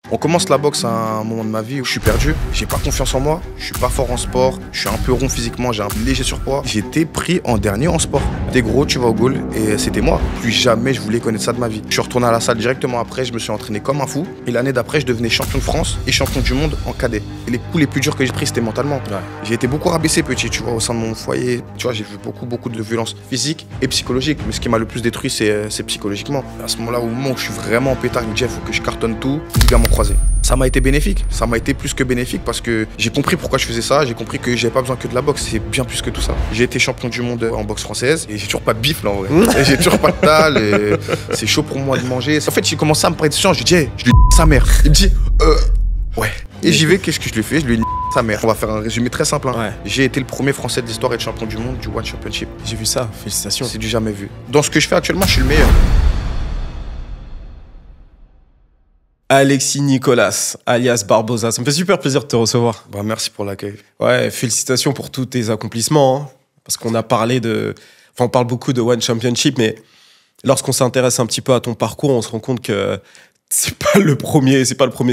On commence la boxe à un moment de ma vie où je suis perdu, j'ai pas confiance en moi, je suis pas fort en sport, je suis un peu rond physiquement, j'ai un léger surpoids. J'ai été pris en dernier en sport. T'es gros, tu vas au goal et c'était moi. Plus jamais je voulais connaître ça de ma vie. Je suis retourné à la salle directement après, je me suis entraîné comme un fou. Et l'année d'après, je devenais champion de France et champion du monde en cadet. Et les coups les plus durs que j'ai pris, c'était mentalement. Ouais. J'ai été beaucoup rabaissé petit, tu vois, au sein de mon foyer. Tu vois, j'ai vu beaucoup de violence physique et psychologique. Mais ce qui m'a le plus détruit, c'est psychologiquement. À ce moment-là, au moment où je suis vraiment en pétard, je me dis, il faut que je cartonne tout, ligament croisé. Ça m'a été bénéfique, ça m'a été plus que bénéfique parce que j'ai compris pourquoi je faisais ça, j'ai compris que j'avais pas besoin que de la boxe, c'est bien plus que tout ça. J'ai été champion du monde en boxe française et j'ai toujours pas de bif là en vrai. J'ai toujours pas de dalle et c'est chaud pour moi de manger. En fait, j'ai commencé à me parler de science, je lui dis, hey, je lui dis sa mère. Il me dit, ouais. Et j'y vais, qu'est-ce que je lui fais? Je lui dis sa mère. On va faire un résumé très simple. Hein. Ouais. J'ai été le premier Français de l'histoire à être champion du monde du One Championship. J'ai vu ça, félicitations. C'est du jamais vu. Dans ce que je fais actuellement, je suis le meilleur. Alexis Nicolas, alias Barbosa. Ça me fait super plaisir de te recevoir. Bah, merci pour l'accueil. Ouais, félicitations pour tous tes accomplissements. Hein, parce qu'on a parlé de... Enfin, on parle beaucoup de One Championship, mais lorsqu'on s'intéresse un petit peu à ton parcours, on se rend compte que c'est pas le premier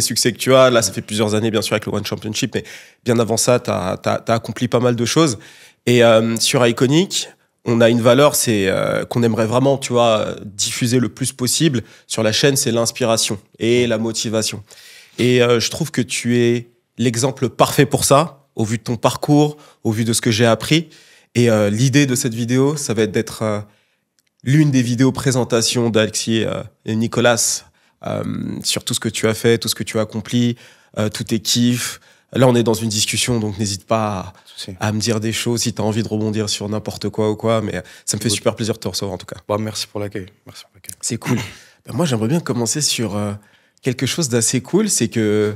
succès que tu as. Là, ça fait plusieurs années, bien sûr, avec le One Championship, mais bien avant ça, t'as accompli pas mal de choses. Et sur Iconic, on a une valeur, c'est qu'on aimerait vraiment, tu vois, diffuser le plus possible sur la chaîne, c'est l'inspiration et la motivation. Et je trouve que tu es l'exemple parfait pour ça, au vu de ton parcours, au vu de ce que j'ai appris. Et l'idée de cette vidéo, ça va être d'être l'une des vidéos présentations d'Alexis et Nicolas sur tout ce que tu as fait, tout ce que tu as accompli, tous tes kiffs. Là, on est dans une discussion, donc n'hésite pas à me dire des choses si tu as envie de rebondir sur n'importe quoi ou quoi. Mais ça me fait super plaisir de te recevoir en tout cas. Bah, merci pour l'accueil. C'est cool. Bah, moi, j'aimerais bien commencer sur quelque chose d'assez cool. C'est que,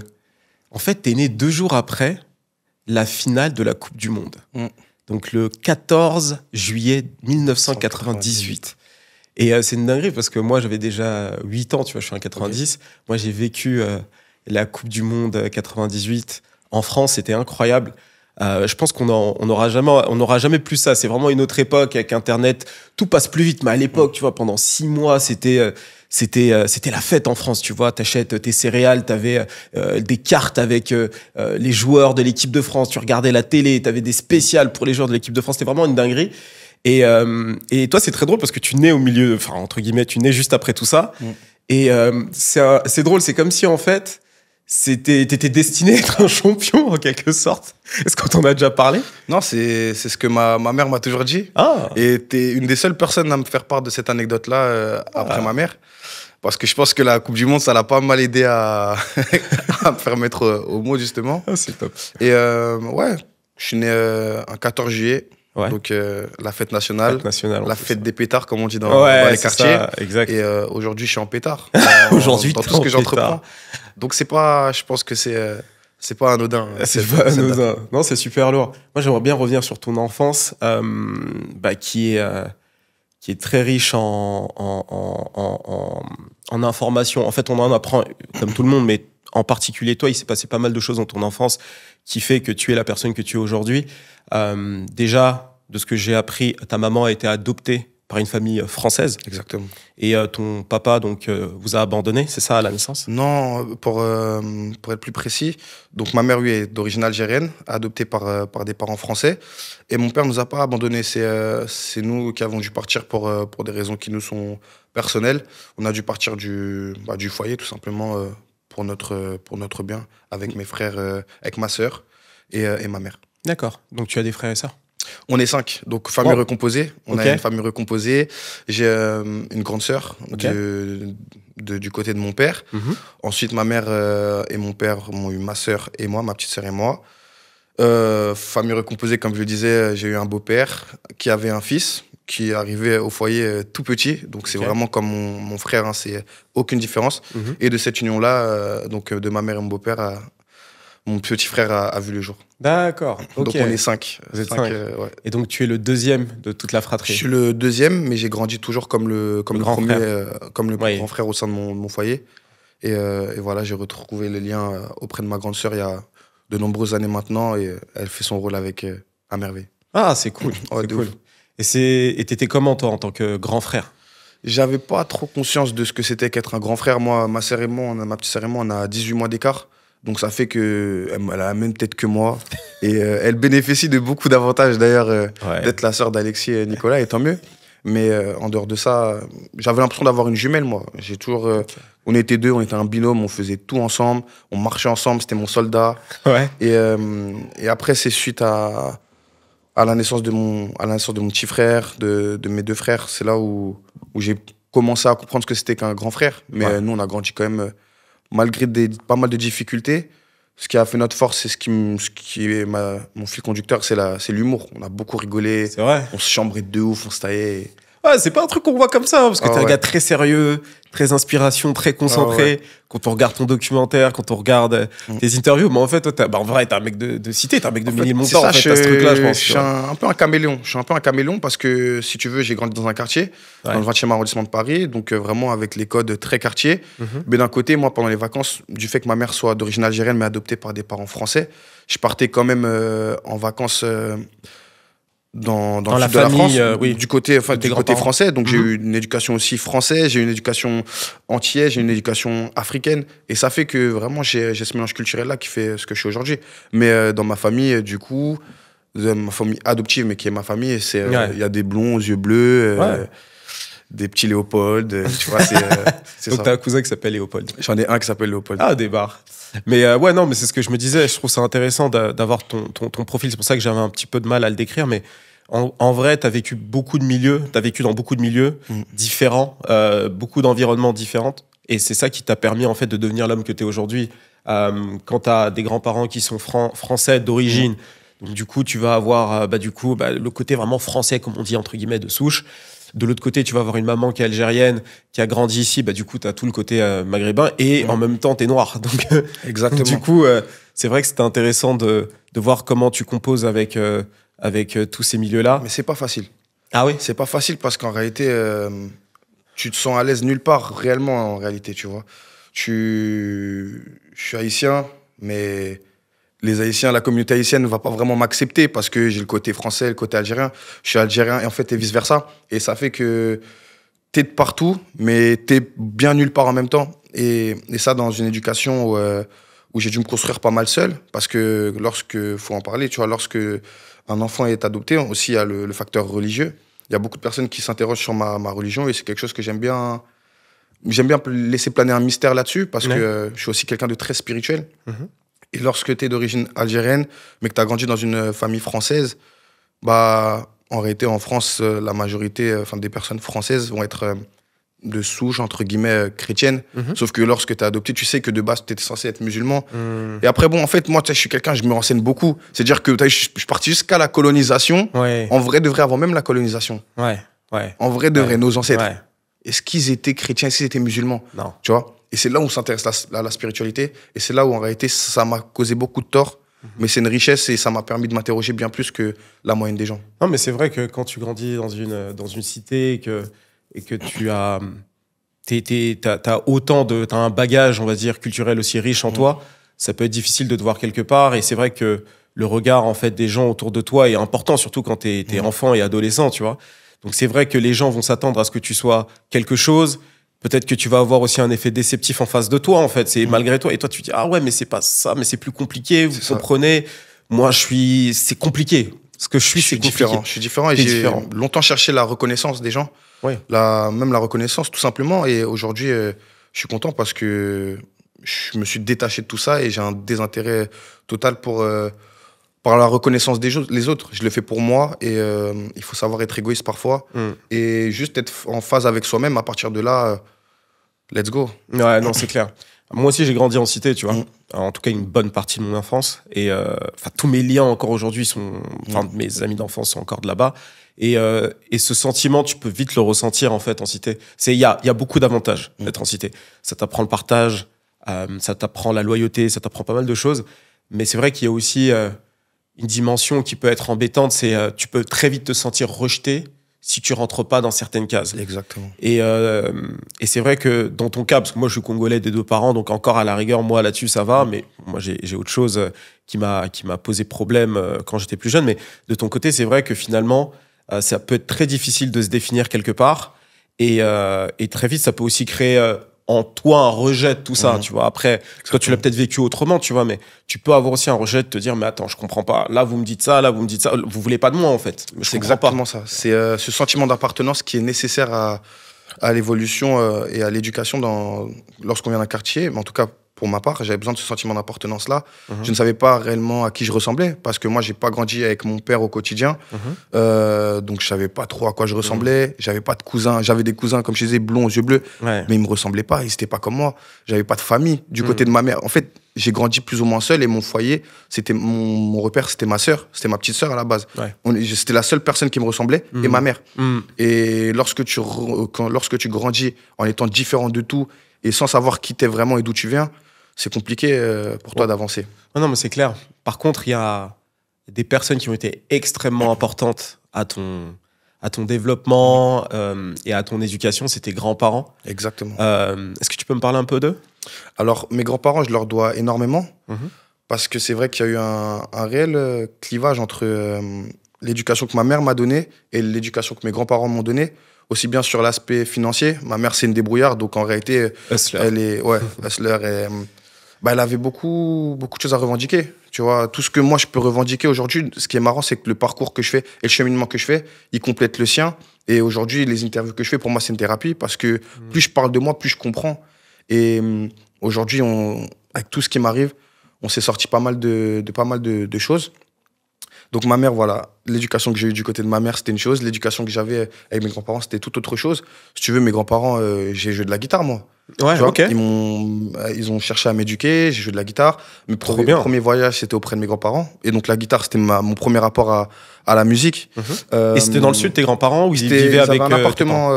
en fait, tu es né 2 jours après la finale de la Coupe du Monde. Donc le 14 juillet 1998. Et c'est une dinguerie parce que moi, j'avais déjà 8 ans, tu vois, je suis en 90. Okay. Moi, j'ai vécu la Coupe du Monde 98 en France, c'était incroyable. Je pense qu'on n'aura jamais plus ça. C'est vraiment une autre époque avec Internet. Tout passe plus vite. Mais à l'époque, tu vois, pendant 6 mois, c'était la fête en France. Tu vois, t'achètes tes céréales, t'avais des cartes avec les joueurs de l'équipe de France. Tu regardais la télé, t'avais des spéciales pour les joueurs de l'équipe de France. C'était vraiment une dinguerie. Et toi, c'est très drôle parce que tu nais au milieu, enfin entre guillemets, tu nais juste après tout ça. Et c'est drôle. C'est comme si en fait t'étais destiné à être un champion, en quelque sorte. Est-ce qu'on t'en a déjà parlé? Non, c'est ce que ma mère m'a toujours dit. Ah. Et t'es une des seules personnes à me faire part de cette anecdote-là après ma mère. Parce que je pense que la Coupe du Monde, ça l'a pas mal aidé à me faire mettre au mot, justement. Ah, c'est top. Et ouais, je suis né un 14 juillet. Ouais. Donc la fête nationale, la fête des pétards, comme on dit dans les quartiers. Ça, exact. Et aujourd'hui, je suis en pétard. Aujourd'hui, dans tout ce que j'entreprends. Donc c'est pas, je pense que c'est pas anodin. C'est pas anodin. Non, c'est super lourd. Moi, j'aimerais bien revenir sur ton enfance, qui est très riche en informations. En fait, on en apprend comme tout le monde, mais en particulier toi, il s'est passé pas mal de choses dans ton enfance qui fait que tu es la personne que tu es aujourd'hui. Déjà, de ce que j'ai appris, ta maman a été adoptée par une famille française. Exactement. Et ton papa donc vous a abandonné, c'est ça, à la naissance? Non, pour être plus précis, donc ma mère, lui, est d'origine algérienne, adoptée par des parents français. Et mon père nous a pas abandonnés. C'est nous qui avons dû partir pour des raisons qui nous sont personnelles. On a dû partir du foyer, tout simplement, pour notre bien, avec mes frères, avec ma sœur et ma mère. D'accord. Donc tu as des frères et sœurs? On est 5, donc famille recomposée. On a une famille recomposée. J'ai une grande sœur du côté de mon père. Ensuite, ma mère et mon père ont eu ma sœur et moi, ma petite sœur et moi. Famille recomposée, comme je le disais, j'ai eu un beau-père qui avait un fils qui arrivait au foyer tout petit. Donc c'est vraiment comme mon frère, hein, c'est aucune différence. Et de cette union-là, donc de ma mère et mon beau-père, mon petit frère a vu le jour. D'accord. Donc on est 5. Vous êtes 5. Ouais. Et donc tu es le deuxième de toute la fratrie? Je suis le deuxième, mais j'ai grandi toujours comme le grand frère au sein de mon foyer. Et voilà, j'ai retrouvé le lien auprès de ma grande sœur il y a de nombreuses années maintenant, et elle fait son rôle avec à merveille. Ah, c'est cool. Ouais, c'est cool. Et t'étais comment toi en tant que grand frère? J'avais pas trop conscience de ce que c'était qu'être un grand frère. Moi, ma petite sœur et moi, on a 18 mois d'écart. Donc ça fait qu'elle a la même tête que moi. Et elle bénéficie de beaucoup d'avantages d'ailleurs d'être la sœur d'Alexis et Nicolas, et tant mieux. Mais en dehors de ça, j'avais l'impression d'avoir une jumelle, moi. J'ai toujours... on était deux, on était un binôme, on faisait tout ensemble, on marchait ensemble, c'était mon soldat. Ouais. Et après, c'est suite à la naissance de mon petit frère, de mes deux frères, c'est là où j'ai commencé à comprendre ce que c'était qu'un grand frère. Mais nous, on a grandi quand même, malgré pas mal de difficultés. Ce qui a fait notre force, c'est ce qui est mon fil conducteur, c'est l'humour. On a beaucoup rigolé. C'est vrai. On se chambrait de ouf, on se taillait. Ouais, c'est pas un truc qu'on voit comme ça, parce que t'es un gars très sérieux, très inspiration, très concentré. Quand on regarde ton documentaire, quand on regarde tes interviews, mais en fait, toi, en vrai, t'es un mec de cité, t'es un mec de Ménilmontant, en fait, t'as ce truc-là, je pense. Je suis un peu un caméléon. Je suis un peu un caméléon parce que, si tu veux, j'ai grandi dans un quartier, dans le 20e arrondissement de Paris, donc vraiment avec les codes très quartier. Mais d'un côté, moi, pendant les vacances, du fait que ma mère soit d'origine algérienne, mais adoptée par des parents français, je partais quand même en vacances... dans le sud de la France, du côté français. Donc j'ai eu une éducation aussi française, j'ai eu une éducation antillaise, j'ai eu une éducation africaine. Et ça fait que vraiment j'ai ce mélange culturel-là qui fait ce que je suis aujourd'hui. Mais dans ma famille, du coup, ma famille adoptive, mais qui est ma famille, il y a des blonds aux yeux bleus, des petits Léopold, tu vois, c'est donc ça. t'as un cousin qui s'appelle Léopold. J'en ai un qui s'appelle Léopold. Ah, des barres. Mais ouais, non, mais c'est ce que je me disais. Je trouve ça intéressant d'avoir ton profil. C'est pour ça que j'avais un petit peu de mal à le décrire. Mais en vrai, t'as vécu beaucoup de milieux. T'as vécu dans beaucoup de milieux différents, beaucoup d'environnements différents. Et c'est ça qui t'a permis, en fait, de devenir l'homme que t'es aujourd'hui. Quand t'as des grands-parents qui sont français d'origine, donc du coup, tu vas avoir le côté vraiment français, comme on dit, entre guillemets, de souche. De l'autre côté, tu vas avoir une maman qui est algérienne, qui a grandi ici. Du coup, tu as tout le côté maghrébin et en même temps, tu es noir. Donc, exactement. Du coup, c'est vrai que c'était intéressant de voir comment tu composes avec tous ces milieux-là. Mais c'est pas facile. Ah oui? C'est pas facile parce qu'en réalité, tu te sens à l'aise nulle part réellement, en réalité, tu vois. Je suis haïtien, mais... les Haïtiens, la communauté haïtienne ne va pas vraiment m'accepter parce que j'ai le côté français, le côté algérien. Je suis algérien et en fait, et vice-versa. Et ça fait que t'es de partout, mais t'es bien nulle part en même temps. Et ça, dans une éducation où j'ai dû me construire pas mal seul. Parce que faut en parler, tu vois, lorsque un enfant est adopté, aussi il y a le facteur religieux. Il y a beaucoup de personnes qui s'interrogent sur ma religion et c'est quelque chose que j'aime bien. J'aime bien laisser planer un mystère là-dessus parce que je suis aussi quelqu'un de très spirituel. Et lorsque tu es d'origine algérienne, mais que tu as grandi dans une famille française, en réalité, en France, la majorité des personnes françaises vont être de souche, entre guillemets, chrétienne. Sauf que lorsque tu es adopté, tu sais que de base, tu étais censé être musulman. Et après, en fait, moi, je suis quelqu'un, je me renseigne beaucoup. C'est-à-dire que je suis parti jusqu'à la colonisation. En vrai, de vrai, avant même la colonisation. En vrai, de vrai, nos ancêtres. Est-ce qu'ils étaient chrétiens? Est-ce qu'ils étaient musulmans? Non. Tu vois? Et c'est là où on s'intéresse à la spiritualité. Et c'est là où, en réalité, ça m'a causé beaucoup de tort. Mais c'est une richesse et ça m'a permis de m'interroger bien plus que la moyenne des gens. Non, mais c'est vrai que quand tu grandis dans une cité et que tu as... t'as un bagage, on va dire, culturel aussi riche en toi, ça peut être difficile de te voir quelque part. Et c'est vrai que le regard, en fait, des gens autour de toi est important, surtout quand t'es enfant et adolescent, tu vois. Donc c'est vrai que les gens vont s'attendre à ce que tu sois quelque chose. Peut-être que tu vas avoir aussi un effet déceptif en face de toi, en fait. C'est malgré toi. Et toi, tu dis, ah ouais, mais c'est pas ça, mais c'est plus compliqué. Vous comprenez? Moi, c'est compliqué. Ce que je suis, c'est différent. Je suis différent et j'ai longtemps cherché la reconnaissance des gens. Même la reconnaissance, tout simplement. Et aujourd'hui, je suis content parce que je me suis détaché de tout ça et j'ai un désintérêt total par la reconnaissance les autres. Je le fais pour moi et il faut savoir être égoïste parfois et juste être en phase avec soi-même. À partir de là, let's go. Ouais, non, c'est clair. Moi aussi, j'ai grandi en cité, tu vois. En tout cas, une bonne partie de mon enfance. Et tous mes liens encore aujourd'hui sont... mes amis d'enfance sont encore de là-bas. Et ce sentiment, tu peux vite le ressentir, en fait, en cité. Il y a beaucoup d'avantages d'être en cité. Ça t'apprend le partage, ça t'apprend la loyauté, ça t'apprend pas mal de choses. Mais c'est vrai qu'il y a aussi... une dimension qui peut être embêtante, c'est tu peux très vite te sentir rejeté si tu rentres pas dans certaines cases. Exactement. Et c'est vrai que dans ton cas, parce que moi je suis congolais des deux parents, donc encore à la rigueur, moi là-dessus ça va, mais moi j'ai autre chose qui m'a posé problème quand j'étais plus jeune. Mais de ton côté, c'est vrai que finalement, ça peut être très difficile de se définir quelque part. Et très vite, ça peut aussi créer en toi un rejet de tout ça, tu vois. Après, toi, tu l'as peut-être vécu autrement, tu vois, mais tu peux avoir aussi un rejet de te dire, mais attends, je comprends pas. Là, vous me dites ça, là, vous me dites ça. Vous voulez pas de moi, en fait. C'est exactement ça. C'est ce sentiment d'appartenance qui est nécessaire à l'évolution et à l'éducation lorsqu'on vient d'un quartier. Mais en tout cas, pour ma part, j'avais besoin de ce sentiment d'appartenance-là. Je ne savais pas réellement à qui je ressemblais, parce que moi, j'ai pas grandi avec mon père au quotidien. Donc, je savais pas trop à quoi je ressemblais. J'avais pas de cousins. J'avais des cousins, comme je disais, blonds aux yeux bleus, mais ils me ressemblaient pas. Ils étaient pas comme moi. J'avais pas de famille du côté de ma mère. En fait, j'ai grandi plus ou moins seul, et mon foyer, c'était mon repère, c'était ma sœur. C'était ma petite sœur à la base. C'était la seule personne qui me ressemblait, et ma mère. Et lorsque tu grandis en étant différent de tout, et sans savoir qui t'es vraiment et d'où tu viens, c'est compliqué pour toi d'avancer. Non, mais c'est clair. Par contre, il y a des personnes qui ont été extrêmement importantes à ton développement et à ton éducation. C'est tes grands-parents. Exactement. Est-ce que tu peux me parler un peu d'eux? Alors, mes grands-parents, je leur dois énormément, parce que c'est vrai qu'il y a eu un réel clivage entre l'éducation que ma mère m'a donnée et l'éducation que mes grands-parents m'ont donnée. Aussi bien sur l'aspect financier. Ma mère, c'est une débrouillarde, donc en réalité, elle avait beaucoup de choses à revendiquer. Tu vois, tout ce que moi, je peux revendiquer aujourd'hui, ce qui est marrant, c'est que le parcours que je fais et le cheminement que je fais, il complète le sien. Et aujourd'hui, les interviews que je fais, pour moi, c'est une thérapie, parce que plus je parle de moi, plus je comprends. Et aujourd'hui, avec tout ce qui m'arrive, on s'est sorti pas mal de choses. Donc ma mère, voilà, l'éducation que j'ai eue du côté de ma mère, c'était une chose. L'éducation que j'avais avec mes grands-parents, c'était tout autre chose. Si tu veux, mes grands-parents, j'ai joué de la guitare, moi. Ouais, tu vois, ok. ils ont cherché à m'éduquer, j'ai joué de la guitare. Mes premiers voyages, c'était auprès de mes grands-parents. Et donc la guitare, c'était mon premier rapport à la musique. Et c'était dans le sud, tes grands-parents, où ils vivaient ils avec... avaient un appartement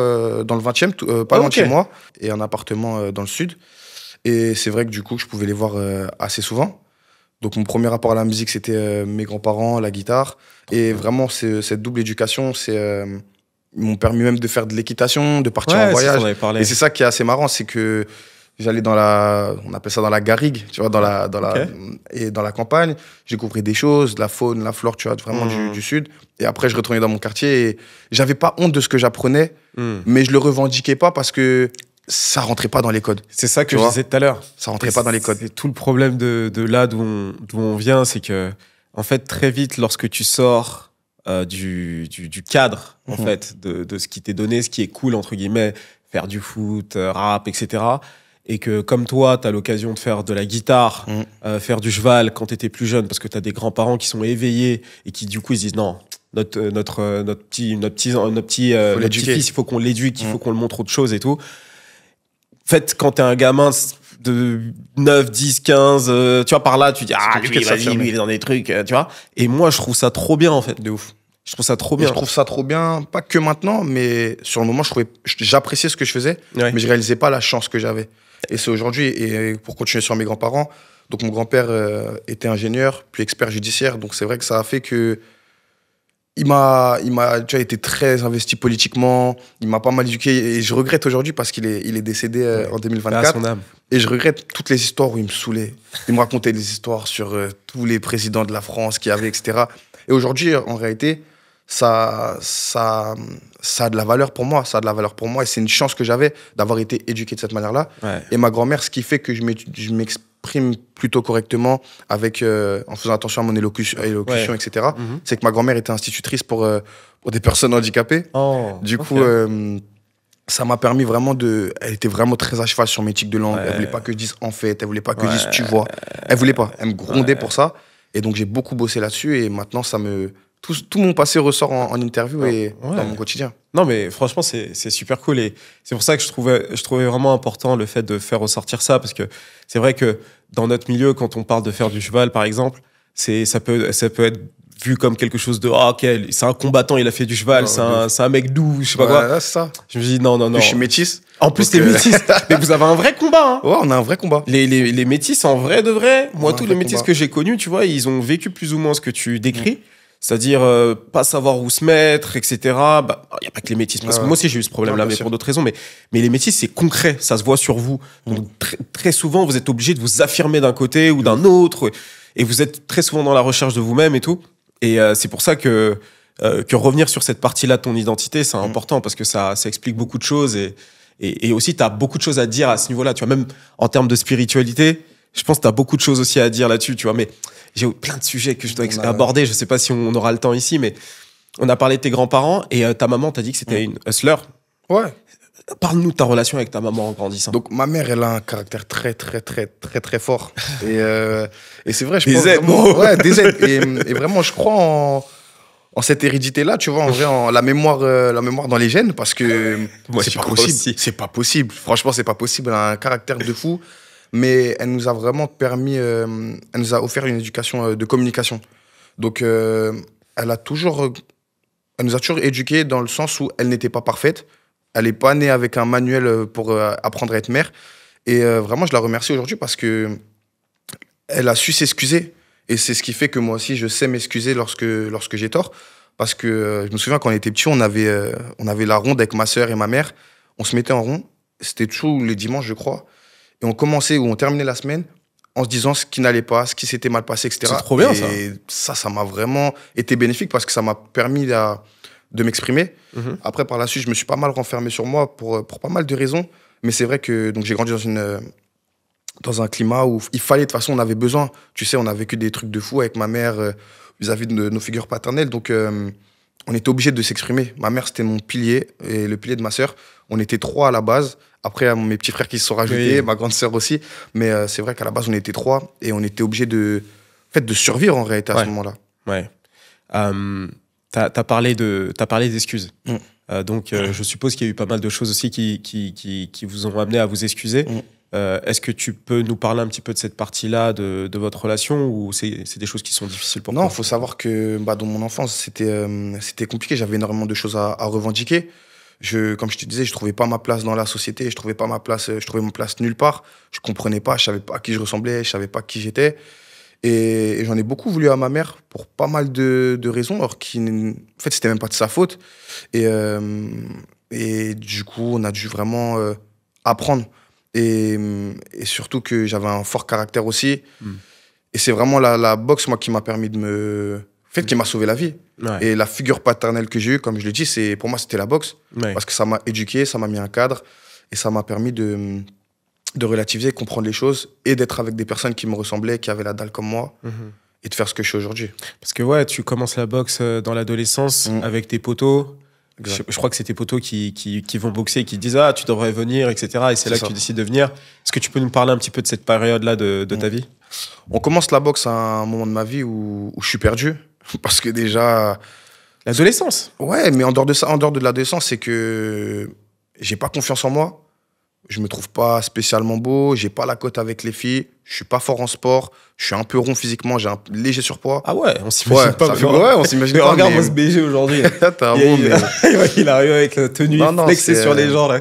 dans le 20e, pas loin de chez moi, et un appartement dans le sud. Et c'est vrai que du coup, je pouvais les voir assez souvent. Donc mon premier rapport à la musique, c'était mes grands-parents, la guitare. Et vraiment, cette double éducation, ils m'ont permis même de faire de l'équitation, de partir en voyage. Et c'est ça qui est assez marrant, c'est que j'allais on appelle ça dans la garrigue, tu vois, dans la campagne. J'ai découvert des choses, de la faune, la flore, tu vois, vraiment du sud. Et après, je retournais dans mon quartier et j'avais pas honte de ce que j'apprenais, mais je le revendiquais pas parce que ça rentrait pas dans les codes. C'est ça que je disais tout à l'heure. Ça rentrait pas dans les codes. C'est tout le problème de là d'où on vient, c'est que, en fait, très vite, lorsque tu sors du cadre, en fait, de ce qui t'est donné, ce qui est cool, entre guillemets, faire du foot, rap, etc., et que, comme toi, t'as l'occasion de faire de la guitare, faire du cheval quand t'étais plus jeune, parce que t'as des grands-parents qui sont éveillés et qui, du coup, ils se disent non, notre petit-fils, il faut qu'on l'éduque, il faut qu'on le montre autre chose et tout. En fait, quand t'es un gamin de 9, 10, 15, tu vois, par là, tu dis, lui, vas-y, lui, il est dans des trucs, tu vois. Et moi, je trouve ça trop bien, en fait. De ouf. Je trouve ça trop bien. Je trouve ça trop bien, pas que maintenant, mais sur le moment, j'appréciais ce que je faisais, mais je réalisais pas la chance que j'avais. Et c'est aujourd'hui, et pour continuer sur mes grands-parents, donc mon grand-père était ingénieur, puis expert judiciaire, donc c'est vrai que ça a fait que il m'a tu vois, été très investi politiquement, il m'a pas mal éduqué, et je regrette aujourd'hui parce qu'il est décédé en 2024. Son âme. Et je regrette toutes les histoires où il me saoulait. Il me racontait des histoires sur tous les présidents de la France qu'il y avait, etc. Et aujourd'hui, en réalité, ça a de la valeur pour moi. Ça a de la valeur pour moi, et c'est une chance que j'avais d'avoir été éduqué de cette manière-là. Ouais. Et ma grand-mère, ce qui fait que je m'exprime plutôt correctement en faisant attention à mon élocution, etc. C'est que ma grand-mère était institutrice pour des personnes handicapées. Du coup, ça m'a permis vraiment elle était vraiment très à cheval sur mes tics de langue. Elle voulait pas que je dise en fait, elle voulait pas que je dise tu vois. Elle voulait pas. Elle me grondait pour ça. Et donc j'ai beaucoup bossé là-dessus, et maintenant tout mon passé ressort en interview et dans mon quotidien. Non, mais franchement, c'est super cool. Et c'est pour ça que je trouvais vraiment important le fait de faire ressortir ça. Parce que c'est vrai que dans notre milieu, quand on parle de faire du cheval, par exemple, ça peut être vu comme quelque chose de ok, c'est un combattant, il a fait du cheval, c'est un mec doux, je sais pas quoi. C'est ça. Je me dis non. Je suis métisse. En plus, t'es métisse. Mais vous avez un vrai combat. Hein. Ouais, on a un vrai combat. Les métisses, en vrai de vrai, moi, tous les métisses que j'ai connus, tu vois, ils ont vécu plus ou moins ce que tu décris. C'est-à-dire pas savoir où se mettre, etc. Bah, y a pas que les métisses. Parce que moi aussi, j'ai eu ce problème-là, mais pour d'autres raisons. Mais les métisses, c'est concret. Ça se voit sur vous. Donc, très souvent, vous êtes obligé de vous affirmer d'un côté ou d'un autre. Et vous êtes très souvent dans la recherche de vous-même et tout. Et c'est pour ça que que revenir sur cette partie-là de ton identité, c'est important parce que ça explique beaucoup de choses et aussi, tu as beaucoup de choses à dire à ce niveau-là. Tu vois, même en termes de spiritualité, je pense que tu as beaucoup de choses aussi à dire là-dessus, tu vois. Mais j'ai plein de sujets que je dois aborder. Je sais pas si on aura le temps ici, mais on a parlé de tes grands-parents et ta maman t'a dit que c'était une hustler. Ouais. Parle-nous de ta relation avec ta maman en grandissant. Donc, ma mère, elle a un caractère très, très, très, très, très fort. Et c'est vrai, je des pense aides, vraiment, ouais, des aides. Et vraiment, je crois en cette hérédité-là, tu vois, en vrai, en la mémoire dans les gènes, parce que c'est pas possible. Aussi. C'est pas possible. Franchement, c'est pas possible. Elle a un caractère de fou. Mais elle nous a vraiment permis, elle nous a offert une éducation de communication. Donc, elle nous a toujours éduqués dans le sens où elle n'était pas parfaite. Elle n'est pas née avec un manuel pour apprendre à être mère. Et vraiment, je la remercie aujourd'hui parce que elle a su s'excuser. Et c'est ce qui fait que moi aussi, je sais m'excuser lorsque j'ai tort. Parce que je me souviens, quand on était petits, on avait la ronde avec ma sœur et ma mère. On se mettait en rond. C'était tous les dimanches, je crois. Et on commençait ou on terminait la semaine en se disant ce qui n'allait pas, ce qui s'était mal passé, etc. C'est trop bien, ça. Et ça m'a vraiment été bénéfique parce que ça m'a permis de m'exprimer. Après, par la suite, je me suis pas mal renfermé sur moi pour pas mal de raisons. Mais c'est vrai que donc, j'ai grandi dans un climat où il fallait, de toute façon, on avait besoin. Tu sais, on a vécu des trucs de fou avec ma mère vis-à-vis de nos figures paternelles. Donc, on était obligé de s'exprimer. Ma mère, c'était mon pilier et le pilier de ma sœur. On était 3 à la base. Après, mes petits frères qui se sont rajoutés, oui. Ma grande sœur aussi. Mais c'est vrai qu'à la base, on était 3 et on était obligé de survivre en réalité à ce moment-là. Ouais. T'as parlé d'excuses. Donc, je suppose qu'il y a eu pas mal de choses aussi qui vous ont amené à vous excuser. Est-ce que tu peux nous parler un petit peu de cette partie-là de votre relation ou c'est des choses qui sont difficiles pour toi? Non, il faut savoir que dans mon enfance, c'était compliqué. J'avais énormément de choses à revendiquer. Comme je te disais, je trouvais pas ma place dans la société. Je trouvais ma place nulle part. Je comprenais pas, je savais pas à qui je ressemblais, je savais pas qui j'étais. Et j'en ai beaucoup voulu à ma mère pour pas mal de raisons, alors en fait, c'était même pas de sa faute. Et du coup, on a dû vraiment apprendre. Et surtout que j'avais un fort caractère aussi. Et c'est vraiment la boxe, moi, qui m'a permis qui m'a sauvé la vie. Ouais. Et la figure paternelle que j'ai eue, comme je le dis, pour moi, c'était la boxe. Ouais. Parce que ça m'a éduqué, ça m'a mis un cadre. Et ça m'a permis de relativiser, comprendre les choses et d'être avec des personnes qui me ressemblaient, qui avaient la dalle comme moi. Et de faire ce que je suis aujourd'hui. Parce que ouais, tu commences la boxe dans l'adolescence avec tes potos. Je crois que c'est tes potos qui vont boxer et qui te disent « Ah, tu devrais venir, etc. » Et c'est là que tu décides de venir. Est-ce que tu peux nous parler un petit peu de cette période-là de ta vie? On commence la boxe à un moment de ma vie où je suis perdu. Parce que déjà... L'adolescence? Ouais, mais en dehors de l'adolescence, c'est que j'ai pas confiance en moi. Je me trouve pas spécialement beau. J'ai pas la cote avec les filles. Je suis pas fort en sport. Je suis un peu rond physiquement. J'ai un léger surpoit. Ah ouais, on s'imagine pas. Ouais, on s'imagine pas. Regarde mon SBG aujourd'hui. T'as un bon, il arrive avec la tenue flexée sur les gens, là.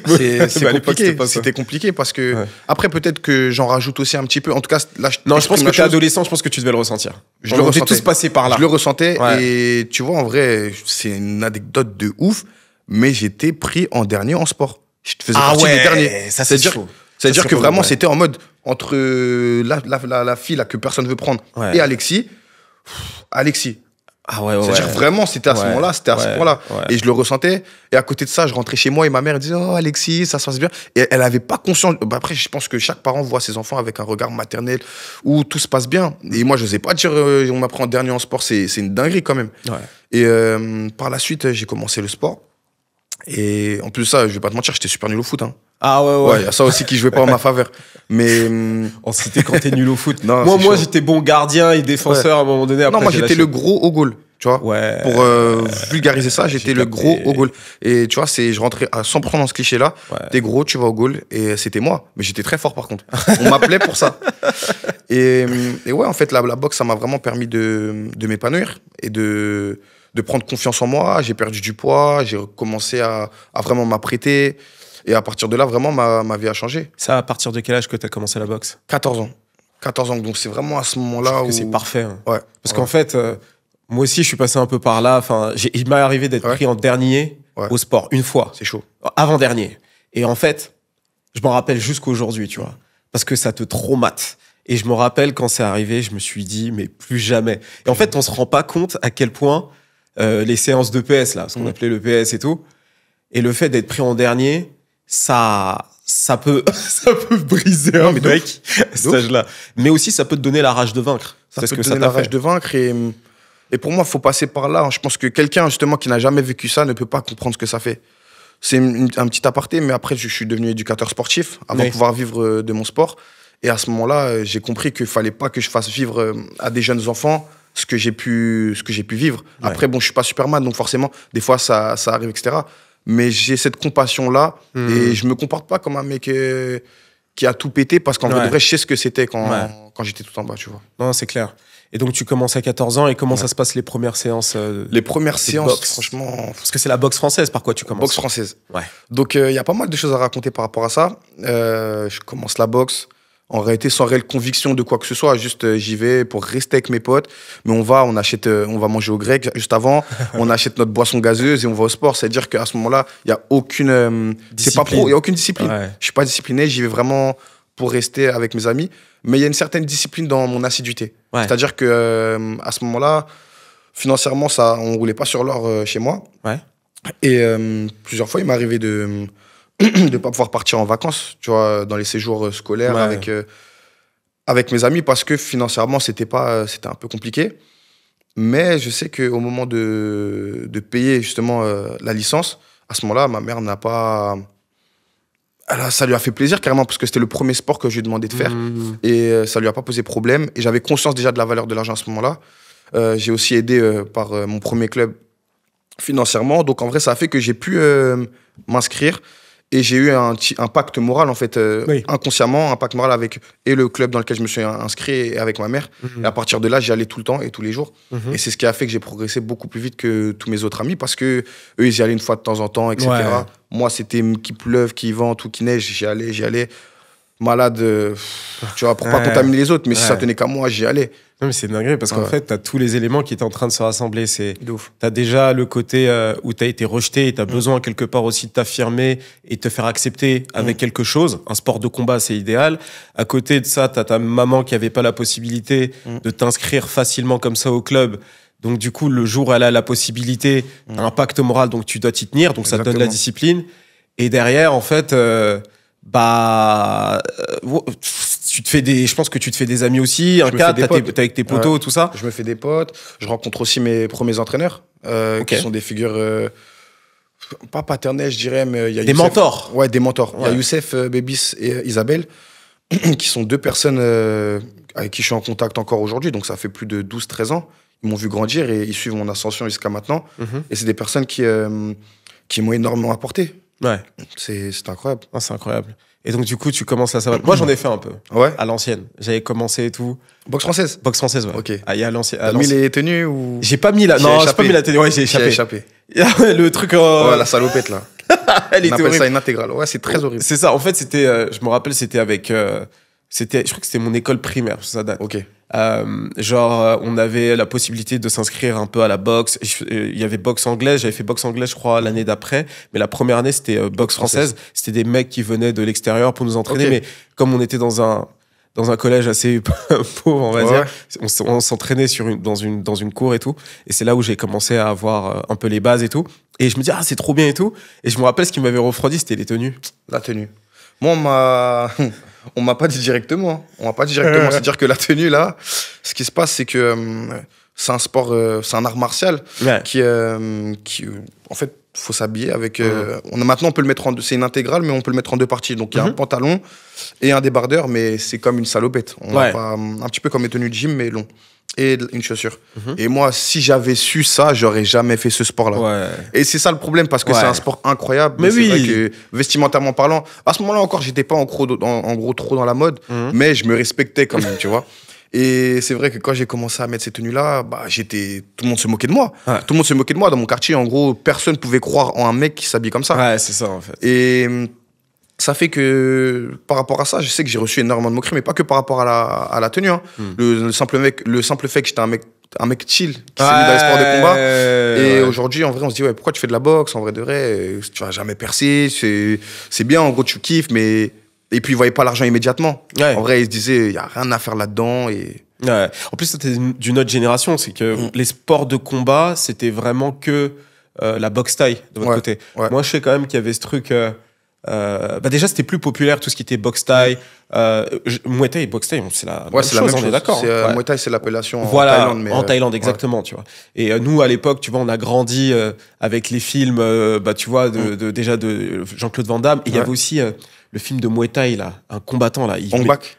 C'est compliqué. C'était compliqué parce que... Ouais. Après, peut-être que j'en rajoute aussi un petit peu. En tout cas, là, je pense que t'es adolescent, je pense que tu devais le ressentir. On est tous passés par là. Je le ressentais. Ouais. Et tu vois, en vrai, c'est une anecdote de ouf, mais j'étais pris en dernier en sport. Je faisais partie des derniers. Ça, c'est chaud. C'est-à-dire que vraiment, c'était en mode entre la fille là, que personne veut prendre et Alexis. Ah ouais. C'est-à-dire vraiment, c'était à ce moment-là, c'était à ce point-là. Ouais. Et je le ressentais. Et à côté de ça, je rentrais chez moi et ma mère elle disait « Oh Alexis, ça se passe bien ». Et elle n'avait pas conscience. Après, je pense que chaque parent voit ses enfants avec un regard maternel où tout se passe bien. Et moi, je n'osais pas dire on m'a pris en dernier en sport, c'est une dinguerie quand même. Ouais. Et par la suite, j'ai commencé le sport. Et en plus de ça, je vais pas te mentir, j'étais super nul au foot. Hein. Ah ouais. Il y a ça aussi qui jouait pas en ma faveur. Mais on s'était quand t'es nul au foot. Non, moi j'étais bon gardien et défenseur à un moment donné. Après, non, moi j'étais le gros au goal. Tu vois, pour vulgariser ça, j'étais le gros au goal. Et tu vois, je rentrais à 100% dans ce cliché-là. Ouais. T'es gros, tu vas au goal. Et c'était moi. Mais j'étais très fort par contre. On m'appelait pour ça. Et ouais, en fait, la boxe, ça m'a vraiment permis de m'épanouir et de prendre confiance en moi. J'ai perdu du poids. J'ai commencé à vraiment m'apprêter. Et à partir de là, vraiment, ma vie a changé. Ça, à partir de quel âge que tu as commencé la boxe? 14 ans. 14 ans. Donc c'est vraiment à ce moment-là où... C'est parfait. Hein. Ouais. Parce qu'en fait... moi aussi, je suis passé un peu par là. Enfin, il m'est arrivé d'être pris en dernier au sport, une fois. C'est chaud. Avant-dernier. Et en fait, je m'en rappelle jusqu'aujourd'hui, tu vois. Parce que ça te traumate. Et je me rappelle quand c'est arrivé, je me suis dit, mais plus jamais. Et en fait, on se rend pas compte à quel point les séances de PS, là, ce qu'on appelait le PS et tout. Et le fait d'être pris en dernier, ça peut briser un mec à cet âge-là. Mais aussi, ça peut te donner la rage de vaincre. Ça peut te donner la rage de vaincre. Et pour moi, il faut passer par là. Je pense que quelqu'un, justement, qui n'a jamais vécu ça ne peut pas comprendre ce que ça fait. C'est un petit aparté, mais après, je suis devenu éducateur sportif avant de pouvoir vivre de mon sport. Et à ce moment-là, j'ai compris qu'il ne fallait pas que je fasse vivre à des jeunes enfants ce que j'ai pu vivre. Ouais. Après, bon, je ne suis pas Superman, donc forcément, des fois, ça arrive, etc. Mais j'ai cette compassion-là et je ne me comporte pas comme un mec qui a tout pété parce qu'en vrai, je sais ce que c'était quand j'étais tout en bas, tu vois. Non, c'est clair. Et donc, tu commences à 14 ans et comment ça se passe les premières séances Les premières séances, boxe, franchement... Parce que c'est la boxe française, par quoi tu commences? Boxe française. Ouais. Donc, il y a pas mal de choses à raconter par rapport à ça. Je commence la boxe. En réalité, sans réelle conviction de quoi que ce soit, juste j'y vais pour rester avec mes potes. Mais on va manger au grec juste avant, on achète notre boisson gazeuse et on va au sport. C'est-à-dire qu'à ce moment-là, il n'y a aucune discipline. Il y a aucune discipline. Ouais. Je suis pas discipliné, j'y vais vraiment pour rester avec mes amis. Mais il y a une certaine discipline dans mon assiduité. Ouais. C'est-à-dire que à ce moment-là, financièrement, on roulait pas sur l'or chez moi. Ouais. Et plusieurs fois, il m'est arrivé de ne pas pouvoir partir en vacances, tu vois, dans les séjours scolaires avec mes amis parce que financièrement, c'était un peu compliqué. Mais je sais qu'au moment de payer justement la licence, à ce moment-là, ma mère n'a pas... ça lui a fait plaisir carrément parce que c'était le premier sport que je lui ai demandé de faire et ça lui a pas posé problème. Et j'avais conscience déjà de la valeur de l'argent à ce moment-là. J'ai aussi aidé par mon premier club financièrement. Donc en vrai, ça a fait que j'ai pu m'inscrire. Et j'ai eu un pacte moral, en fait, inconsciemment, un pacte moral avec le club dans lequel je me suis inscrit et avec ma mère. Et à partir de là, j'y allais tout le temps et tous les jours. Et c'est ce qui a fait que j'ai progressé beaucoup plus vite que tous mes autres amis parce que eux, ils y allaient une fois de temps en temps, etc. Ouais. Moi, c'était qu'il pleuve, qu'il vente ou qu'il neige, j'y allais. Malade, tu vois, pour pas contaminer les autres. Mais si ça tenait qu'à moi, j'y allais. Non, mais c'est dingue parce qu'en fait, t'as tous les éléments qui étaient en train de se rassembler. T'as déjà le côté où t'as été rejeté et t'as besoin quelque part aussi de t'affirmer et de te faire accepter avec quelque chose. Un sport de combat, c'est idéal. À côté de ça, t'as ta maman qui avait pas la possibilité de t'inscrire facilement comme ça au club. Donc, du coup, le jour où elle a la possibilité, t'as un pacte moral, donc tu dois t'y tenir. Donc, ça te donne la discipline. Et derrière, en fait, je pense que tu te fais des amis aussi, t'es avec tes potos, tout ça. Je me fais des potes, je rencontre aussi mes premiers entraîneurs, qui sont des figures, pas paternelles, je dirais, mais il y a des mentors. Ouais, des mentors. Il y a Youssef, Bébis et Isabelle, qui sont deux personnes avec qui je suis en contact encore aujourd'hui, donc ça fait plus de 12-13 ans. Ils m'ont vu grandir et ils suivent mon ascension jusqu'à maintenant. Et c'est des personnes qui m'ont énormément apporté. Ouais. C'est incroyable. Ah, c'est incroyable. Et donc, du coup, tu commences à savoir. Moi, j'en ai fait un peu. Ouais. À l'ancienne. J'avais commencé et tout. Boxe française? Boxe française, ouais. Ok. À l'ancienne. T'as mis les tenues ou? J'ai pas mis la. Non, j'ai pas mis la tenue. Ouais, j'ai échappé. Le truc. Ouais, la salopette, là. Elle était On appelle horrible. ça une intégrale. Ouais, c'est très horrible. C'est ça. En fait, c'était. Je me rappelle, c'était avec. Je crois que c'était mon école primaire, ça date. Ok. On avait la possibilité de s'inscrire un peu à la boxe. Il y avait boxe anglaise, j'avais fait boxe anglaise, je crois, l'année d'après. Mais la première année, c'était boxe française. C'était des mecs qui venaient de l'extérieur pour nous entraîner. Mais comme on était dans un collège assez pauvre, on va dire, on s'entraînait dans une cour et tout. Et c'est là où j'ai commencé à avoir un peu les bases et tout. Et je me dis, c'est trop bien et tout. Et je me rappelle, ce qui m'avait refroidi, c'était les tenues. La tenue. Moi, on m'a pas dit directement. C'est-à-dire que la tenue, là, ce qui se passe, c'est que c'est un sport, c'est un art martial qui en fait, faut s'habiller avec... maintenant, on peut le mettre c'est une intégrale, mais on peut le mettre en deux parties. Donc, il y a un pantalon et un débardeur, mais c'est comme une salopette. Un petit peu comme les tenues de gym, mais long. Et une chaussure. Et moi, si j'avais su ça, j'aurais jamais fait ce sport-là. Ouais. Et c'est ça le problème, parce que c'est un sport incroyable. Mais c'est vrai que, vestimentairement parlant, à ce moment-là encore, j'étais pas en gros trop dans la mode, mais je me respectais quand même, tu vois. Et c'est vrai que quand j'ai commencé à mettre ces tenues-là, tout le monde se moquait de moi. Ouais. Tout le monde se moquait de moi. Dans mon quartier, en gros, personne pouvait croire en un mec qui s'habille comme ça. Ouais, c'est ça, en fait. Et ça fait que, par rapport à ça, je sais que j'ai reçu énormément de moqueries, mais pas que par rapport à la tenue. Hein. Le simple fait que j'étais un mec chill, qui s'est mis dans les sports de combat. Et aujourd'hui, en vrai, on se dit, pourquoi tu fais de la boxe? En vrai de vrai, tu vas jamais percer. C'est bien, en gros, tu kiffes, mais... Et puis, ils voyaient pas l'argent immédiatement. Ouais. En vrai, ils se disaient, il y a rien à faire là-dedans. Et Ouais. En plus, c'était d'une autre génération. C'est que les sports de combat, c'était vraiment que la boxe thaï de votre côté. Ouais. Moi, je sais quand même qu'il y avait ce truc. Déjà, c'était plus populaire tout ce qui était boxe thaï. Muay Thai et boxe thaï, c'est la même chose, on est d'accord. Muay Thai, c'est l'appellation en Thaïlande. Mais en Thaïlande, exactement. Tu vois. Et nous, à l'époque, tu vois, on a grandi avec les films, tu vois, déjà de Jean-Claude Van Damme. Et il y avait aussi le film de Muay Thai, là, un combattant là. Ong Bak.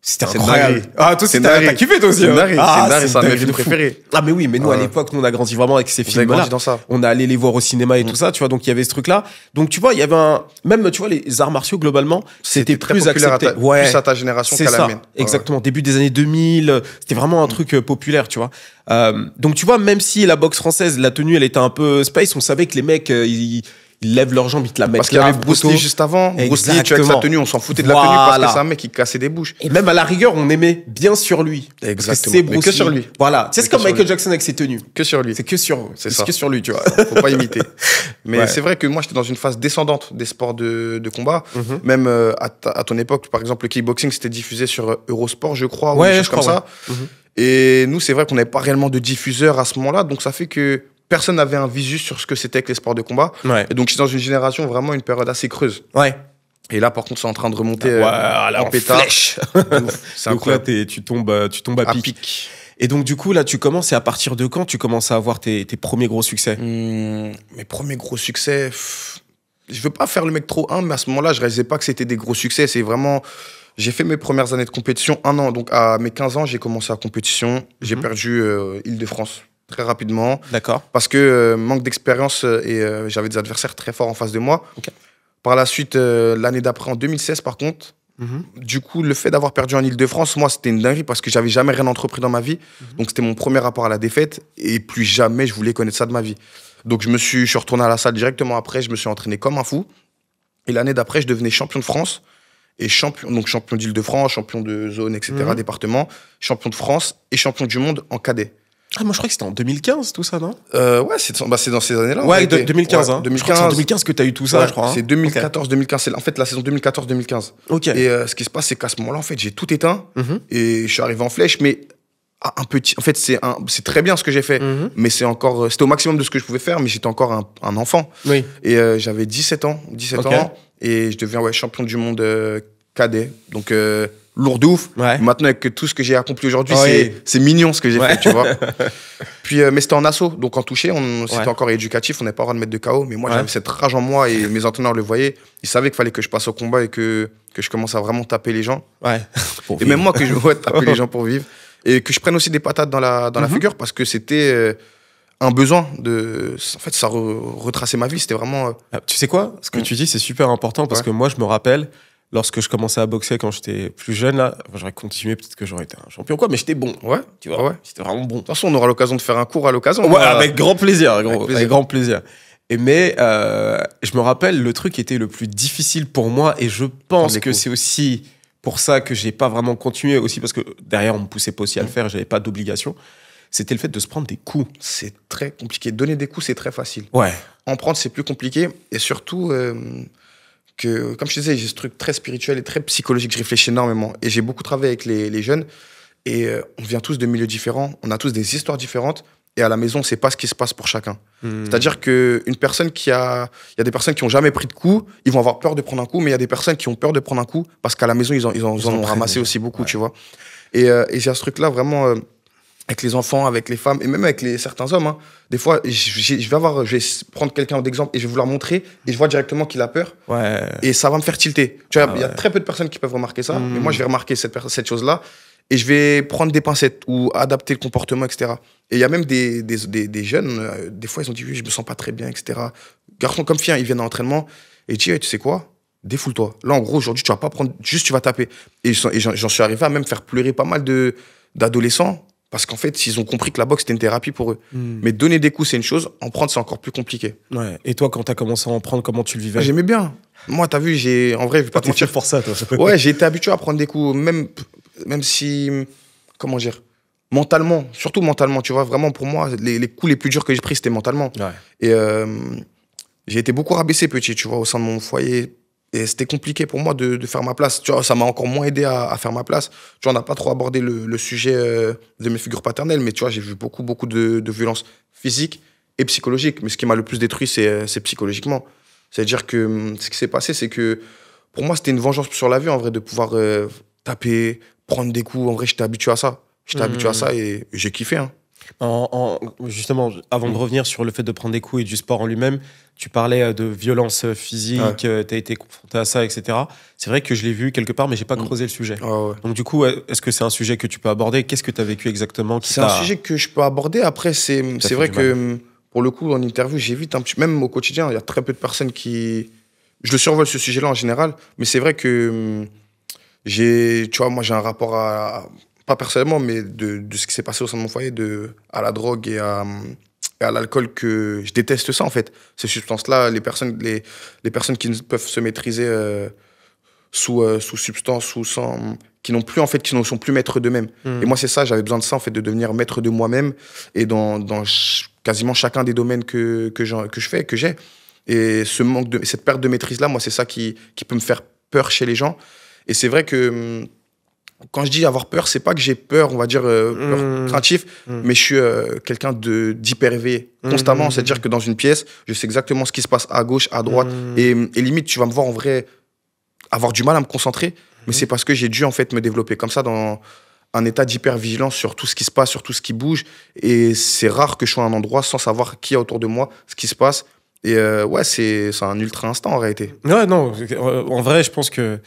C'était incroyable. Ah, toi, t'as kiffé, toi aussi. C'est un de mes films préférés. Ah, mais oui, mais nous, à l'époque, nous, on a grandi vraiment avec ces films-là. On a allé les voir au cinéma et tout ça, tu vois. Donc, il y avait ce truc-là. Donc, tu vois, il y avait même, tu vois, les arts martiaux, globalement, c'était plus accepté. Plus à ta génération qu'à la mienne. Exactement. Début des années 2000, c'était vraiment un truc populaire, tu vois. Donc, tu vois, même si la boxe française, la tenue, elle était un peu space, on savait que les mecs, ils lèvent leurs jambes, ils te la mettent. Parce qu'il y avait Bruce Lee juste avant. Bruce Lee, tu vois, avec sa tenue, on s'en foutait de la tenue parce que c'est un mec qui cassait des bouches. Et même à la rigueur, on aimait bien sur lui. Exactement. C'est Bruce mais que Lee. sur lui. Voilà. C'est comme Michael Jackson avec ses tenues. Que sur lui. C'est que sur lui, tu vois. Faut pas imiter. Mais c'est vrai que moi, j'étais dans une phase descendante des sports de combat. Même à ton époque, par exemple, le kickboxing, c'était diffusé sur Eurosport, je crois, ou des choses comme ça. Et nous, c'est vrai qu'on n'avait pas réellement de diffuseur à ce moment-là. Donc, ça fait que personne n'avait un visu sur ce que c'était que les sports de combat. Et donc, je suis dans une génération, vraiment une période assez creuse. Et là, par contre, c'est en train de remonter en pétard. Flèche. C'est incroyable. Donc là, tu tombes à pic. Et donc, du coup, là, tu commences, et à partir de quand tu commences à avoir tes premiers gros succès? Mes premiers gros succès, je veux pas faire le mec trop humble, mais à ce moment-là, je réalisais pas que c'était des gros succès. C'est vraiment... J'ai fait mes premières années de compétition, 1 an. Donc, à mes 15 ans, j'ai commencé la compétition. J'ai perdu Île-de-France. Très rapidement. D'accord. Parce que manque d'expérience et j'avais des adversaires très forts en face de moi. Par la suite, l'année d'après, en 2016, par contre, du coup, le fait d'avoir perdu en Île-de-France, moi, c'était une dinguerie parce que j'avais jamais rien entrepris dans ma vie. Donc, c'était mon premier rapport à la défaite et plus jamais je voulais connaître ça de ma vie. Donc, je suis retourné à la salle directement après. Je me suis entraîné comme un fou. Et l'année d'après, je devenais champion de France et champion d'Île-de-France, champion de zone, etc., département, champion de France et champion du monde en cadet. Ah, moi, je crois que c'était en 2015, tout ça, non? Ouais, c'est dans ces années-là. Ouais, 2015. Ouais, hein. 2015. Je crois que c'est en 2015 que tu as eu tout ça, je crois. C'est 2014-2015. C'est en fait la saison 2014-2015. Ok. Et ce qui se passe, c'est qu'à ce moment-là, en fait, j'ai tout éteint et je suis arrivé en flèche, mais un petit. En fait, c'est très bien ce que j'ai fait, mais c'était au maximum de ce que je pouvais faire, mais j'étais encore un enfant. Oui. Et j'avais 17 ans et je deviens champion du monde cadet. Donc, lourd de ouf. Maintenant, avec tout ce que j'ai accompli aujourd'hui, c'est mignon ce que j'ai fait, tu vois. Puis, mais c'était en assaut, donc en touché, c'était encore éducatif, on n'avait pas le droit de mettre de KO. Mais moi, j'avais cette rage en moi et mes entraîneurs le voyaient. Ils savaient qu'il fallait que je passe au combat et que je commence à vraiment taper les gens. Et même moi, que je taper les gens pour vivre. Et que je prenne aussi des patates dans la figure parce que c'était un besoin de. En fait, ça retraçait ma vie. C'était vraiment. Tu sais quoi? Ce que tu dis, c'est super important parce que moi, je me rappelle. Lorsque je commençais à boxer quand j'étais plus jeune, là, j'aurais continué, peut-être que j'aurais été un champion, quoi, mais j'étais bon. Tu vois, c'était vraiment bon. De toute façon, on aura l'occasion de faire un cours à l'occasion. Ouais, avec grand plaisir, avec grand plaisir. Mais je me rappelle, le truc qui était le plus difficile pour moi, et je pense que c'est aussi pour ça que j'ai pas vraiment continué, aussi parce que derrière, on me poussait pas aussi à le faire, j'avais pas d'obligation, c'était le fait de se prendre des coups. C'est très compliqué. Donner des coups, c'est très facile. En prendre, c'est plus compliqué. Et surtout... que, comme je te disais, j'ai ce truc très spirituel et très psychologique, je réfléchis énormément. Et j'ai beaucoup travaillé avec les jeunes. Et on vient tous de milieux différents, on a tous des histoires différentes. Et à la maison, on ne sait pas ce qui se passe pour chacun. C'est-à-dire qu'une personne il y a des personnes qui n'ont jamais pris de coups, ils vont avoir peur de prendre un coup, mais il y a des personnes qui ont peur de prendre un coup parce qu'à la maison, ils en ont ramassé aussi beaucoup, tu vois. Et j'ai ce truc-là vraiment... avec les enfants, avec les femmes, et même avec certains hommes. Hein. Des fois, je vais prendre quelqu'un d'exemple et je vais vous leur montrer, et je vois directement qu'il a peur. Et ça va me faire tilter. Tu vois, il y a très peu de personnes qui peuvent remarquer ça, mais moi, je vais remarquer cette chose-là, et je vais prendre des pincettes ou adapter le comportement, etc. Et il y a même des jeunes, des fois, ils ont dit, oui, je me sens pas très bien, etc. Garçons comme filles, ils viennent à l'entraînement, et ils disent, hey, tu sais quoi ? Défoule-toi. Là, en gros, aujourd'hui, tu vas pas prendre, juste tu vas taper. Et j'en suis arrivé à même faire pleurer pas mal d'adolescents, parce qu'en fait, ils ont compris que la boxe, c'était une thérapie pour eux. Mais donner des coups, c'est une chose. En prendre, c'est encore plus compliqué. Et toi, quand tu as commencé à en prendre, comment tu le vivais? J'aimais bien. Moi, t'as vu, en vrai, je vais pas te mentir. Pour ça, toi. Ouais, j'ai été habitué à prendre des coups, même si... Comment dire? Mentalement. Surtout mentalement, tu vois. Vraiment, pour moi, les coups les plus durs que j'ai pris, c'était mentalement. Et j'ai été beaucoup rabaissé petit, tu vois, au sein de mon foyer. Et c'était compliqué pour moi de faire ma place. Tu vois, ça m'a encore moins aidé à faire ma place. Tu vois, on n'a pas trop abordé le sujet de mes figures paternelles, mais tu vois, j'ai vu beaucoup de violences physiques et psychologiques. Mais ce qui m'a le plus détruit, c'est psychologiquement. C'est-à-dire que ce qui s'est passé, c'est que pour moi, c'était une vengeance sur la vie, en vrai, de pouvoir taper, prendre des coups. En vrai, j'étais habitué à ça. J'étais habitué à ça et j'ai kiffé. Hein. Justement, avant de revenir sur le fait de prendre des coups et du sport en lui-même, tu parlais de violence physique, tu as été confronté à ça, etc. C'est vrai que je l'ai vu quelque part, mais j'ai pas creusé le sujet. Ouais. Donc du coup, est-ce que c'est un sujet que tu peux aborder? Qu'est-ce que tu as vécu exactement? C'est un sujet que je peux aborder. Après, c'est vrai que pour le coup, en interview, j'évite un petit... Même au quotidien, il y a très peu de personnes qui... Je le survole ce sujet-là en général, mais c'est vrai que tu vois, moi j'ai un rapport à... Pas personnellement, mais de ce qui s'est passé au sein de mon foyer, à la drogue et à l'alcool, que je déteste ça en fait. Ces substances-là, les personnes qui ne peuvent se maîtriser sous substance ou sans, qui n'ont plus en fait, qui ne sont plus maîtres d'eux-mêmes. Et moi c'est ça, j'avais besoin de ça en fait, de devenir maître de moi-même et dans quasiment chacun des domaines que j'ai. Et cette perte de maîtrise-là, moi c'est ça qui peut me faire peur chez les gens. Et c'est vrai que quand je dis avoir peur, c'est pas que j'ai peur, on va dire peur craintif, mais je suis quelqu'un d'hyper éveillé constamment. C'est-à-dire que dans une pièce, je sais exactement ce qui se passe à gauche, à droite, et limite, tu vas me voir en vrai avoir du mal à me concentrer, mais c'est parce que j'ai dû en fait me développer comme ça dans un état d'hyper-vigilance sur tout ce qui se passe, sur tout ce qui bouge, et c'est rare que je sois à un endroit sans savoir qui est autour de moi, ce qui se passe. Et ouais, c'est un ultra instinct en réalité. Ouais, non, en vrai, je pense que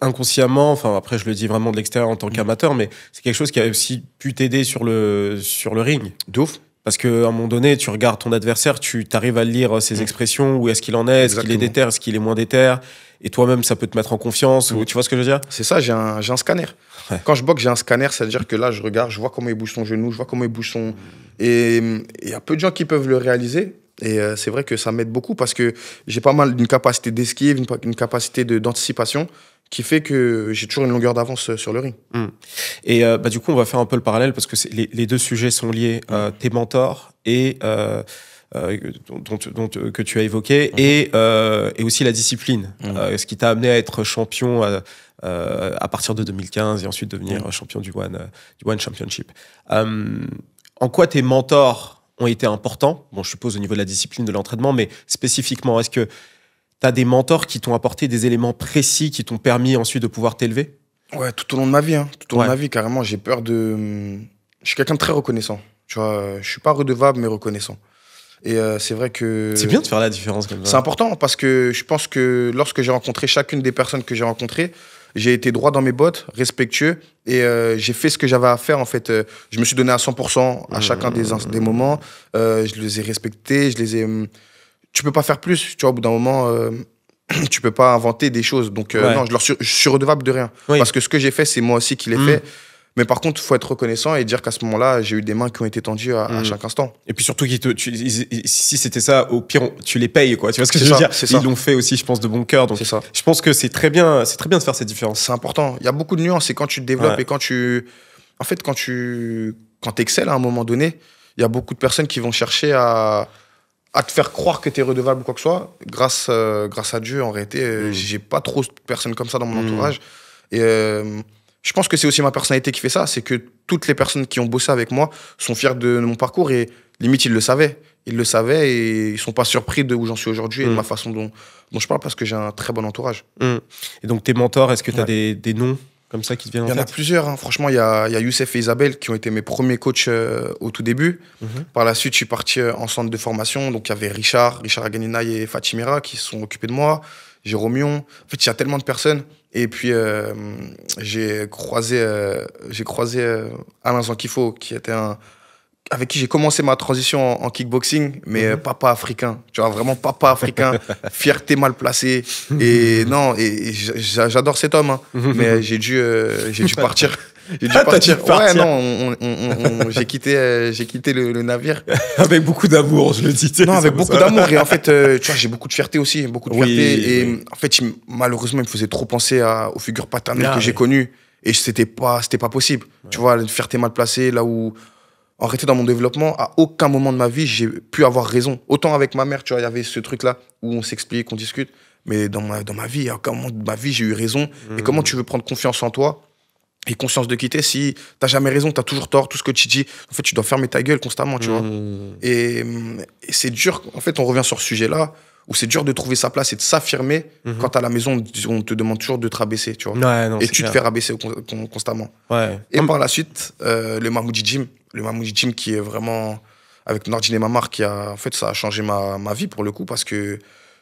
inconsciemment, enfin après je le dis vraiment de l'extérieur en tant qu'amateur, mais c'est quelque chose qui a aussi pu t'aider sur le ring. De ouf. Parce qu'à un moment donné, tu regardes ton adversaire, tu arrives à lire ses expressions, où est-ce qu'il en est, est-ce qu'il est déter, est-ce qu'il est moins déter, et toi-même ça peut te mettre en confiance, ou, tu vois ce que je veux dire? C'est ça, j'ai un scanner. Ouais. Quand je boxe, j'ai un scanner, c'est-à-dire que là je regarde, je vois comment il bouge son genou, je vois comment il bouge son... Et il y a peu de gens qui peuvent le réaliser. Et c'est vrai que ça m'aide beaucoup parce que j'ai pas mal d'une capacité d'esquive, une capacité d'anticipation qui fait que j'ai toujours une longueur d'avance sur le ring. Et du coup, on va faire un peu le parallèle parce que les deux sujets sont liés. Tes mentors et que tu as évoqué et aussi la discipline, ce qui t'a amené à être champion à partir de 2015 et ensuite devenir champion du One Championship. En quoi tes mentors ont été importants? Bon, je suppose au niveau de la discipline, de l'entraînement, mais spécifiquement, est-ce que tu as des mentors qui t'ont apporté des éléments précis qui t'ont permis ensuite de pouvoir t'élever? Ouais, tout au long de ma vie. Hein. Tout au long de ma vie, carrément. J'ai peur de... Je suis quelqu'un de très reconnaissant. Tu vois, je suis pas redevable, mais reconnaissant. Et c'est vrai que... C'est bien de faire la différence comme ça. C'est important parce que je pense que lorsque j'ai rencontré chacune des personnes que j'ai rencontrées, j'ai été droit dans mes bottes, respectueux, et j'ai fait ce que j'avais à faire, en fait. Je me suis donné à 100% à chacun des moments. Je les ai respectés, je les ai... Tu peux pas faire plus, tu vois, au bout d'un moment, tu peux pas inventer des choses. Donc, non, je suis redevable de rien. Oui. Parce que ce que j'ai fait, c'est moi aussi qui l'ai fait. Mais par contre, il faut être reconnaissant et dire qu'à ce moment-là, j'ai eu des mains qui ont été tendues à chaque instant. Et puis surtout, si c'était ça, au pire, tu les payes, quoi. Tu vois ce que je veux dire? Ils l'ont fait aussi, je pense, de bon cœur. Donc, ça. Je pense que c'est très bien de faire cette différence. C'est important. Il y a beaucoup de nuances. Et quand tu te développes et quand tu... En fait, quand tu excelles à un moment donné, il y a beaucoup de personnes qui vont chercher à te faire croire que tu es redevable ou quoi que ce soit. Grâce à Dieu, en réalité, j'ai pas trop de personnes comme ça dans mon entourage. Et... je pense que c'est aussi ma personnalité qui fait ça, c'est que toutes les personnes qui ont bossé avec moi sont fiers de mon parcours et limite ils le savaient. Ils le savaient et ils sont pas surpris de où j'en suis aujourd'hui et de ma façon dont je parle parce que j'ai un très bon entourage. Et donc tes mentors, est-ce que tu as des noms comme ça qui te viennent en tête? Il y en a plusieurs, hein. Franchement, il y a Youssef et Isabelle qui ont été mes premiers coachs au tout début. Par la suite, je suis parti en centre de formation, donc il y avait Richard Aganinaï et Fatimira qui se sont occupés de moi, Jérômion. En fait, il y a tellement de personnes. Et puis, j'ai croisé Alain Zankifo, avec qui j'ai commencé ma transition en kickboxing, mais papa africain. Tu vois, vraiment papa africain, fierté mal placée. Et non, et j'adore cet homme, hein, mais j'ai dû partir. J'ai dû partir. Ouais, non, j'ai quitté le navire. Avec beaucoup d'amour, je le dis. Non, avec beaucoup d'amour. Et en fait, tu vois, j'ai beaucoup de fierté aussi. Beaucoup de fierté. Et en fait, malheureusement, il me faisait trop penser aux figures paternelles que j'ai connues. Et c'était pas possible. Tu vois, une fierté mal placée, là où, en réalité, dans mon développement, à aucun moment de ma vie, j'ai pu avoir raison. Autant avec ma mère, tu vois, il y avait ce truc-là où on s'explique, on discute. mais dans ma vie, à comment de ma vie, j'ai eu raison. Et comment tu veux prendre confiance en toi et conscience de quitter si t'as jamais raison, t'as toujours tort, tout ce que tu dis. En fait, tu dois fermer ta gueule constamment, tu vois. Et c'est dur. En fait, on revient sur ce sujet-là où c'est dur de trouver sa place et de s'affirmer quand à la maison, on te demande toujours de te rabaisser, tu vois. Ouais, non, et tu clair. te fais rabaisser constamment. Ouais. Et par la suite, le Mahmoudi Gym qui est vraiment avec Nordine et Mamar qui a, en fait, ça a changé ma vie pour le coup parce que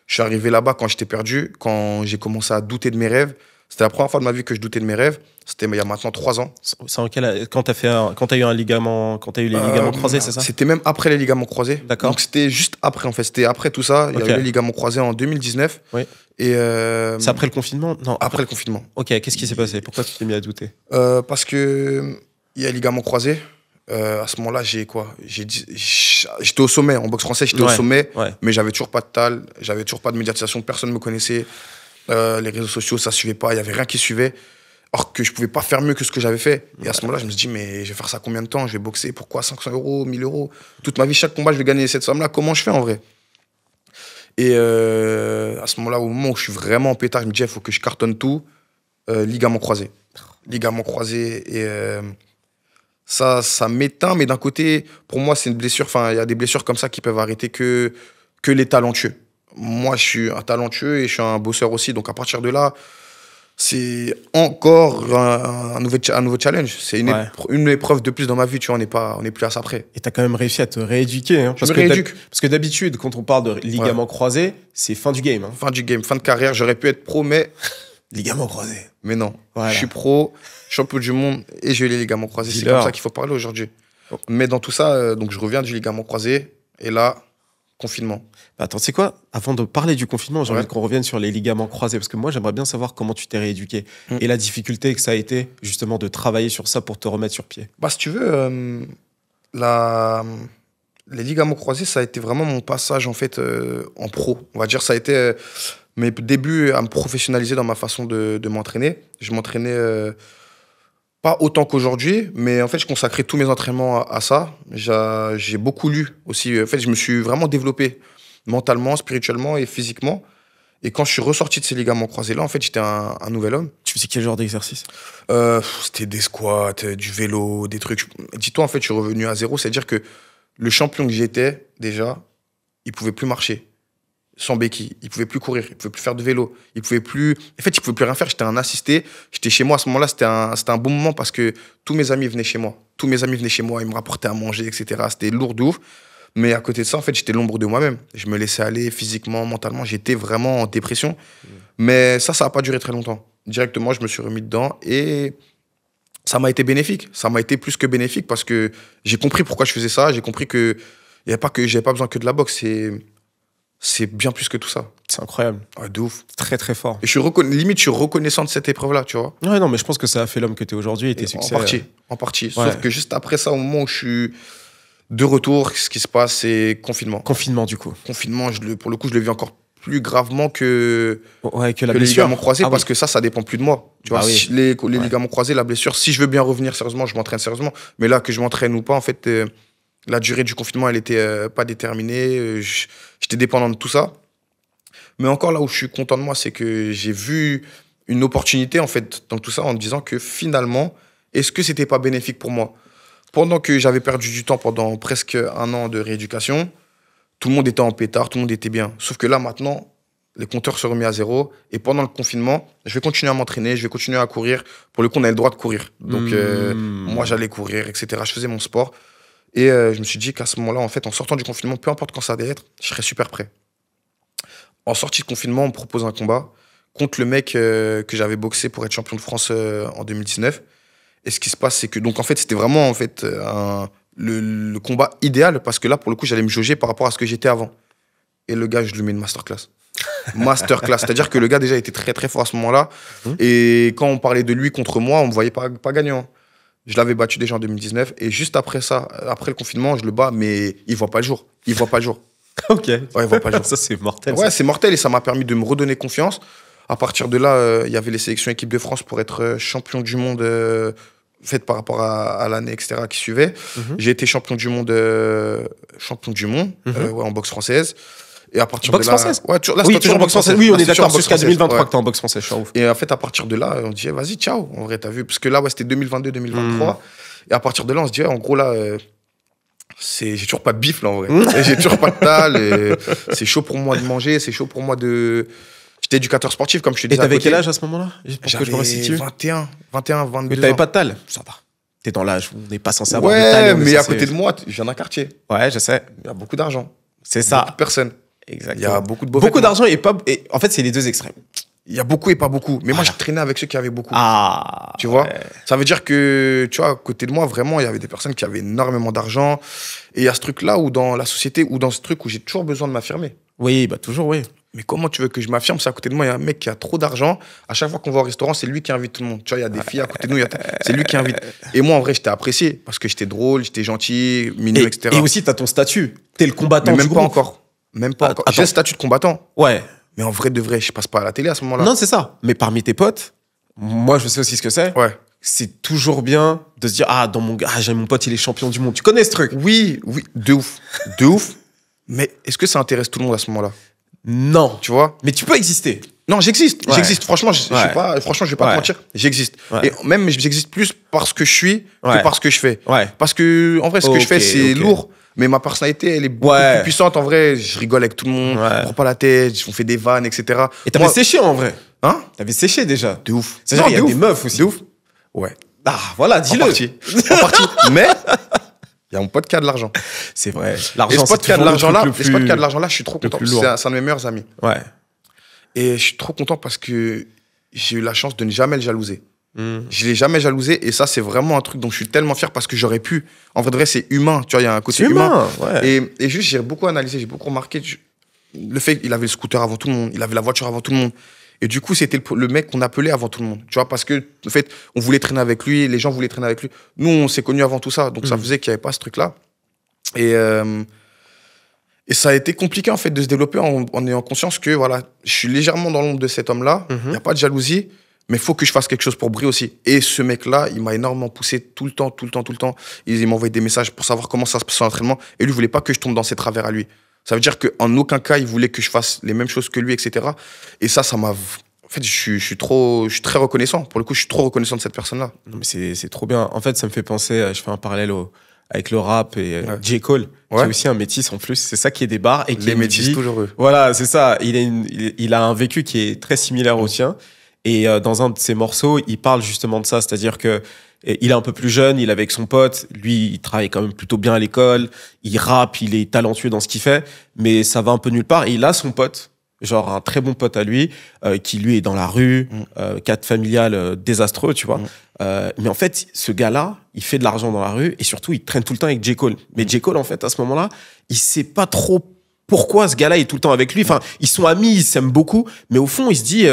je suis arrivé là-bas quand j'étais perdu, quand j'ai commencé à douter de mes rêves. C'était la première fois de ma vie que je doutais de mes rêves. C'était il y a maintenant 3 ans. Quand t'as eu un ligament, quand t'as eu les ligaments croisés, c'est ça? C'était même après les ligaments croisés. D'accord. Donc c'était juste après, en fait. C'était après tout ça. Il y a eu les ligaments croisés en 2019. Oui. Et c'est après le confinement? Non. Après le confinement. Ok, qu'est-ce qui s'est passé? Pourquoi tu t'es mis à douter? Parce que il y a les ligaments croisés. À ce moment-là, j'étais au sommet. En boxe français, j'étais au sommet. Mais j'avais toujours pas de tal. J'avais toujours pas de médiatisation. Personne ne me connaissait. Les réseaux sociaux, ça suivait pas. Il y avait rien qui suivait. Or que je pouvais pas faire mieux que ce que j'avais fait. Et à ce moment-là, je me suis dit, mais je vais faire ça combien de temps? Je vais boxer, pourquoi 500 €, 1000 €? Toute ma vie, chaque combat, je vais gagner cette somme-là. Comment je fais en vrai? Et à ce moment-là, au moment où je suis vraiment en pétard, je me dis, il faut que je cartonne tout. Ligament croisé. Ligament croisé. Et ça m'éteint, mais d'un côté, pour moi, c'est une blessure. Enfin, il y a des blessures comme ça qui peuvent arrêter que les talentueux. Moi, je suis un talentueux et je suis un bosseur aussi. Donc, à partir de là, c'est encore un nouveau challenge. C'est une épreuve de plus dans ma vie, tu vois, on n'est plus à ça près. Et tu as quand même réussi à te rééduquer. Hein, parce que d'habitude, quand on parle de ligaments croisés, c'est fin du game. Hein. Fin du game, fin de carrière. J'aurais pu être pro, mais... Ligaments croisés. Mais non. Voilà. Je suis pro, champion du monde et j'ai les ligaments croisés. C'est comme ça qu'il faut parler aujourd'hui. Mais dans tout ça, donc je reviens du ligament croisé et là, confinement. Attends, tu sais quoi? Avant de parler du confinement, j'ai envie qu'on revienne sur les ligaments croisés parce que moi, j'aimerais bien savoir comment tu t'es rééduqué et la difficulté que ça a été justement de travailler sur ça pour te remettre sur pied. Bah, si tu veux, les ligaments croisés, ça a été vraiment mon passage en fait en pro. On va dire, ça a été mes débuts à me professionnaliser dans ma façon de m'entraîner. Je m'entraînais pas autant qu'aujourd'hui, mais en fait, je consacrais tous mes entraînements à ça. J'ai beaucoup lu aussi. En fait, je me suis vraiment développé mentalement, spirituellement et physiquement. Et quand je suis ressorti de ces ligaments croisés-là, en fait, j'étais un nouvel homme. Tu faisais quel genre d'exercice? C'était des squats, du vélo, des trucs. Dis-toi, en fait, je suis revenu à zéro. C'est-à-dire que le champion que j'étais, déjà, il pouvait plus marcher sans béquille. Il pouvait plus courir, il pouvait plus faire de vélo. Il pouvait plus... En fait, il pouvait plus rien faire. J'étais un assisté. J'étais chez moi à ce moment-là. C'était un bon moment parce que tous mes amis venaient chez moi. Tous mes amis venaient chez moi. Ils me rapportaient à manger, etc. C'était lourd de ouf. Mais à côté de ça, en fait, j'étais l'ombre de moi-même. Je me laissais aller physiquement, mentalement. J'étais vraiment en dépression. Mais ça n'a pas duré très longtemps. Directement, je me suis remis dedans et ça m'a été bénéfique. Ça m'a été plus que bénéfique parce que j'ai compris pourquoi je faisais ça. J'ai compris que j'avais pas besoin que de la boxe. C'est bien plus que tout ça. C'est incroyable. Ouais, de ouf. Très, très fort. Et limite, je suis reconnaissant de cette épreuve-là, tu vois. Ouais, non, mais je pense que ça a fait l'homme que tu es aujourd'hui et tes succès. En partie. Ouais. Sauf que juste après ça, au moment où je suis de retour, ce qui se passe, c'est confinement. Confinement, du coup. Confinement, pour le coup, je le vis encore plus gravement que la les ligaments croisés, parce que ça dépend plus de moi. Tu vois, les ligaments croisés, la blessure, si je veux bien revenir sérieusement, je m'entraîne sérieusement. Mais là, que je m'entraîne ou pas, en fait, la durée du confinement, elle était pas déterminée. J'étais dépendant de tout ça. Mais encore là où je suis content de moi, c'est que j'ai vu une opportunité, en fait, dans tout ça, en me disant que finalement, est-ce que c'était pas bénéfique pour moi? Pendant que j'avais perdu du temps pendant presque 1 an de rééducation, tout le monde était en pétard, tout le monde était bien. Sauf que là, maintenant, les compteurs sont remis à zéro. Et pendant le confinement, je vais continuer à m'entraîner, je vais continuer à courir. Pour le coup, on avait le droit de courir. Donc, moi, j'allais courir, etc. Je faisais mon sport. Et je me suis dit qu'à ce moment-là, en fait, en sortant du confinement, peu importe quand ça allait être, je serais super prêt. En sortie de confinement, on me propose un combat contre le mec que j'avais boxé pour être champion de France en 2019. Et ce qui se passe, c'est que, donc en fait, c'était vraiment en fait, le combat idéal parce que là, pour le coup, j'allais me jauger par rapport à ce que j'étais avant. Et le gars, je lui mets une masterclass. Masterclass. C'est-à-dire que le gars, déjà, était très, très fort à ce moment-là. Et quand on parlait de lui contre moi, on me voyait pas gagnant. Je l'avais battu déjà en 2019. Et juste après ça, après le confinement, je le bats, mais il voit pas le jour. Il voit pas le jour. Ok. Ouais, il voit pas le jour. Ça, c'est mortel. Ouais, c'est mortel et ça m'a permis de me redonner confiance. À partir de là, il y avait les sélections équipe de France pour être champion du monde faites par rapport à l'année, etc., qui suivait. J'ai été champion du monde, en boxe française. Et à partir Boxe de là. française. Ouais, toujours, là, oui, toujours boxe française. Oui, on est d'accord. Jusqu'à 2023 ouais. que t'es en boxe française, je suis ouf. Et en fait, à partir de là, on dit, vas-y, ciao. En vrai, t'as vu. Parce que là, ouais, c'était 2022-2023. Et à partir de là, on se dit, en gros, là, j'ai toujours pas de bif, là, en vrai. J'ai toujours pas de tal. C'est chaud pour moi de manger. C'est chaud pour moi de. J'étais éducateur sportif, comme je te disais. Et t'avais quel âge à ce moment-là? J'avais 21, 22 Mais t'avais pas de tal? Ça va. T'es dans l'âge où on n'est pas censé avoir de tal. Ouais, mais à côté de moi, je viens d'un quartier. Ouais, je sais. Il y a beaucoup d'argent. C'est ça. Beaucoup de personnes. Exactement. Il y a beaucoup de Beaucoup d'argent et pas. Et en fait, c'est les deux extrêmes. Il y a beaucoup et pas beaucoup. Mais moi, je traînais avec ceux qui avaient beaucoup. Ah. Tu vois, ça veut dire que, tu vois, à côté de moi, vraiment, il y avait des personnes qui avaient énormément d'argent. Et il y a ce truc-là où dans la société, ou dans ce truc où j'ai toujours besoin de m'affirmer. Oui, bah toujours, oui. Mais comment tu veux que je m'affirme si à côté de moi, il y a un mec qui a trop d'argent. À chaque fois qu'on va au restaurant, c'est lui qui invite tout le monde. Tu vois, il y a des filles à côté de nous, c'est lui qui invite. Et moi, en vrai, j'étais apprécié parce que j'étais drôle, j'étais gentil, mignon, etc. Et aussi, t'as ton statut. T'es le combattant. Mais même du pas groupe. encore. Même pas encore. J'ai le statut de combattant. Ouais. Mais en vrai, de vrai, je passe pas à la télé à ce moment-là. Non, c'est ça. Mais parmi tes potes, moi, je sais aussi ce que c'est. Ouais. C'est toujours bien de se dire, j'ai mon pote, il est champion du monde. Tu connais ce truc? Oui, de ouf. De ouf. Mais est-ce que ça intéresse tout le monde à ce moment-là? Non. Tu vois? Mais tu peux exister. Non, j'existe. Ouais. J'existe. Franchement, je vais pas te mentir. J'existe. Ouais. Et même, j'existe plus parce que je suis que parce que je fais. Ouais. Parce que, en vrai, ce que je fais, c'est lourd. Mais ma personnalité, elle est beaucoup plus puissante. En vrai, je rigole avec tout le monde. Je prends pas la tête. On fait des vannes, etc. Et t'avais séché en vrai. Hein? T'avais séché déjà. De ouf. C'est-à-dire, il y a des meufs aussi. De ouf. Ouais. Ah, voilà, dis-le. En partie. Mais, il y a mon pote qui a de l'argent. C'est vrai. Et ce pote qui a de l'argent-là, je suis trop content. C'est un de mes meilleurs amis. Ouais. Et je suis trop content parce que j'ai eu la chance de ne jamais le jalouser. Je l'ai jamais jalousé et ça, c'est vraiment un truc dont je suis tellement fier parce que j'aurais pu. En vrai de vrai, c'est humain. Tu vois, il y a un côté humain. Ouais. Et juste, j'ai beaucoup analysé, j'ai beaucoup remarqué le fait qu'il avait le scooter avant tout le monde, il avait la voiture avant tout le monde. Et du coup, c'était le mec qu'on appelait avant tout le monde. Tu vois, parce que, en fait, on voulait traîner avec lui, les gens voulaient traîner avec lui. Nous, on s'est connus avant tout ça. Donc, ça faisait qu'il n'y avait pas ce truc-là. Et ça a été compliqué, en fait, de se développer en ayant conscience que, voilà, je suis légèrement dans l'ombre de cet homme-là. Il n'y a pas de jalousie, mais il faut que je fasse quelque chose pour briller aussi. Et ce mec-là, il m'a énormément poussé tout le temps. Il m'a envoyé des messages pour savoir comment ça se passe à l'entraînement. Et lui, il voulait pas que je tombe dans ses travers à lui. Ça veut dire qu'en aucun cas, il voulait que je fasse les mêmes choses que lui, etc. Et ça m'a... En fait, je suis très reconnaissant. Pour le coup, je suis trop reconnaissant de cette personne-là. Non, mais c'est trop bien. En fait, ça me fait penser, je fais un parallèle avec le rap et J. Cole, qui est aussi un métis en plus. C'est ça qui est des bars. Et qui les métis, toujours eux. Voilà, c'est ça. Il a un vécu qui est très similaire au tien. Et dans un de ses morceaux, il parle justement de ça. C'est-à-dire que il est un peu plus jeune, il est avec son pote. Lui, il travaille quand même plutôt bien à l'école. Il rappe, il est talentueux dans ce qu'il fait. Mais ça va un peu nulle part. Et il a son pote, genre un très bon pote à lui, qui lui est dans la rue, cadre familial désastreux, tu vois. Mais en fait, ce gars-là, il fait de l'argent dans la rue et surtout, il traîne tout le temps avec J. Cole. Mais J. Cole, en fait, à ce moment-là, il sait pas trop pourquoi ce gars-là est tout le temps avec lui. Enfin, ils sont amis, ils s'aiment beaucoup, mais au fond, il se dit,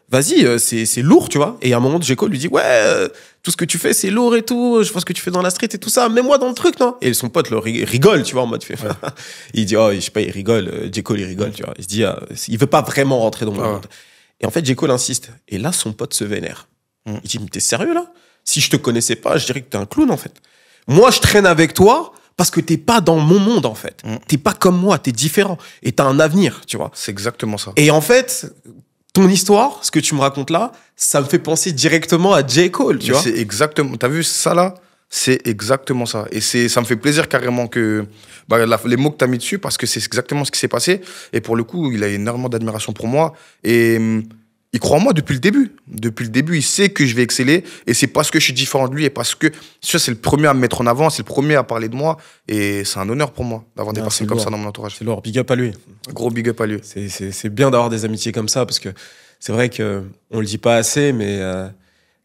vas-y, c'est lourd, tu vois. Et à un moment, J. Cole lui dit, ouais, tout ce que tu fais, c'est lourd et tout. Je vois ce que tu fais dans la street et tout ça. Mets-moi dans le truc, non? Et son pote rigole, tu vois, en mode fait. Il dit, oh, je sais pas, il rigole. J. Cole, il rigole, tu vois. Il se dit, il veut pas vraiment rentrer dans mon monde. Et en fait, J. Cole insiste. Et là, son pote se vénère. Il dit, mais t'es sérieux là? Si je te connaissais pas, je dirais que t'es un clown, en fait. Moi, je traîne avec toi parce que t'es pas dans mon monde, en fait. T'es pas comme moi, t'es différent. Et t'as un avenir, tu vois. C'est exactement ça. Et en fait, ton histoire, ce que tu me racontes là, ça me fait penser directement à J. Cole, tu vois. C'est exactement... T'as vu ça, là? C'est exactement ça. Et ça me fait plaisir carrément que... les mots que t'as mis dessus, parce que c'est exactement ce qui s'est passé. Et pour le coup, il a énormément d'admiration pour moi. Et... il croit en moi depuis le début. Depuis le début, il sait que je vais exceller. Et c'est parce que je suis différent de lui et parce que c'est le premier à me mettre en avant, c'est le premier à parler de moi. Et c'est un honneur pour moi d'avoir des personnes comme ça dans mon entourage. C'est lourd. Big up à lui. Gros big up à lui. C'est bien d'avoir des amitiés comme ça parce que c'est vrai qu'on ne le dit pas assez, mais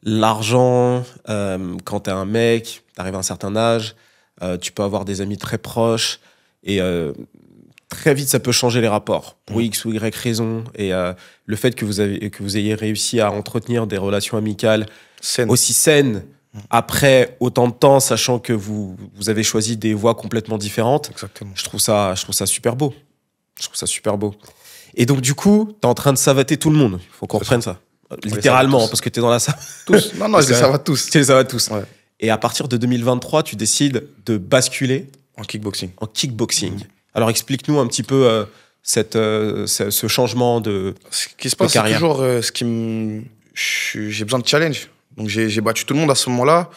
l'argent, quand t'es un mec, t'arrives à un certain âge, tu peux avoir des amis très proches et... très vite, ça peut changer les rapports, pour X ou Y raison. Et le fait que vous ayez réussi à entretenir des relations amicales aussi saines, après autant de temps, sachant que vous avez choisi des voies complètement différentes, exactement. Je trouve ça super beau. Je trouve ça super beau. Et donc, du coup, t'es en train de savater tout le monde. Il faut qu'on reprenne ça. Littéralement, parce que t'es dans la salle. Tous. Non, je les savate tous. Tu les savates tous. Ouais. Et à partir de 2023, tu décides de basculer en kickboxing. Alors, explique-nous un petit peu ce changement de Ce qui se passe, c'est toujours j'ai besoin de challenge. Donc j'ai battu tout le monde à ce moment-là,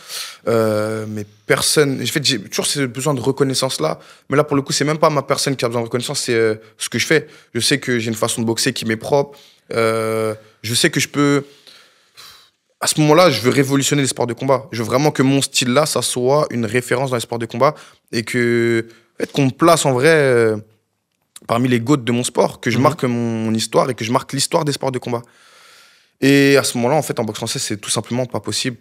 mais personne. En fait, j'ai toujours ce besoin de reconnaissance là. Mais là, pour le coup, c'est même pas ma personne qui a besoin de reconnaissance, c'est ce que je fais. Je sais que j'ai une façon de boxer qui m'est propre. Je sais que je peux. À ce moment-là, je veux révolutionner les sports de combat. Je veux vraiment que mon style-là, ça soit une référence dans les sports de combat et que, en fait, qu'on me place en vrai parmi les GOAT de mon sport, que je marque mon histoire et que je marque l'histoire des sports de combat. Et à ce moment-là, en fait, en boxe française, c'est tout simplement pas possible.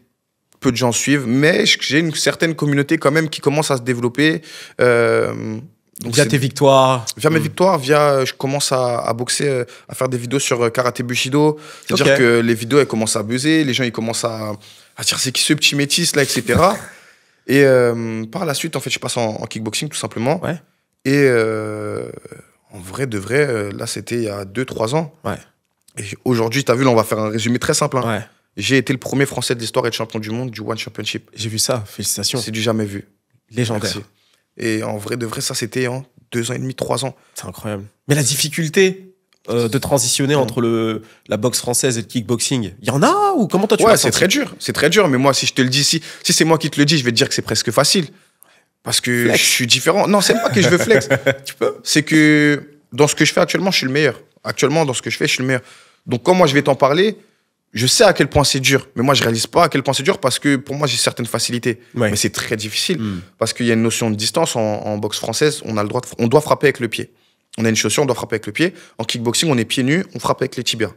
Peu de gens suivent, mais j'ai une certaine communauté quand même qui commence à se développer. Donc via tes victoires. Via mes victoires, je commence à boxer, à faire des vidéos sur Karaté Bushido. C'est-à-dire que les vidéos, elles commencent à buzzer, les gens, ils commencent à dire c'est qui ce petit métis là, etc. Et par la suite, en fait, je passe en kickboxing tout simplement. Ouais. Et en vrai, de vrai, là, c'était il y a 2-3 ans. Ouais. Et aujourd'hui, tu as vu, là, on va faire un résumé très simple. Hein. Ouais. J'ai été le premier Français de l'histoire à être champion du monde du One Championship. J'ai vu ça, félicitations. C'est du jamais vu. Légendaire. Merci. Et en vrai, de vrai, ça, c'était en 2 ans et demi, 3 ans. C'est incroyable. Mais la difficulté de transitionner entre la boxe française et le kickboxing, il y en a ou comment toi tu l'as senti ? C'est très dur. C'est très dur. Mais moi, si je te le dis, si c'est moi qui te le dis, je vais te dire que c'est presque facile. Parce que je suis différent. Non, c'est pas que je veux flex. Tu peux. C'est que dans ce que je fais actuellement, je suis le meilleur. Actuellement, dans ce que je fais, je suis le meilleur. Donc, quand moi, je vais t'en parler, je sais à quel point c'est dur. Mais moi, je réalise pas à quel point c'est dur parce que pour moi, j'ai certaines facilités. Ouais. Mais c'est très difficile parce qu'il y a une notion de distance en boxe française. On doit frapper avec le pied. On a une chaussure, on doit frapper avec le pied. En kickboxing, on est pieds nus, on frappe avec les tibias.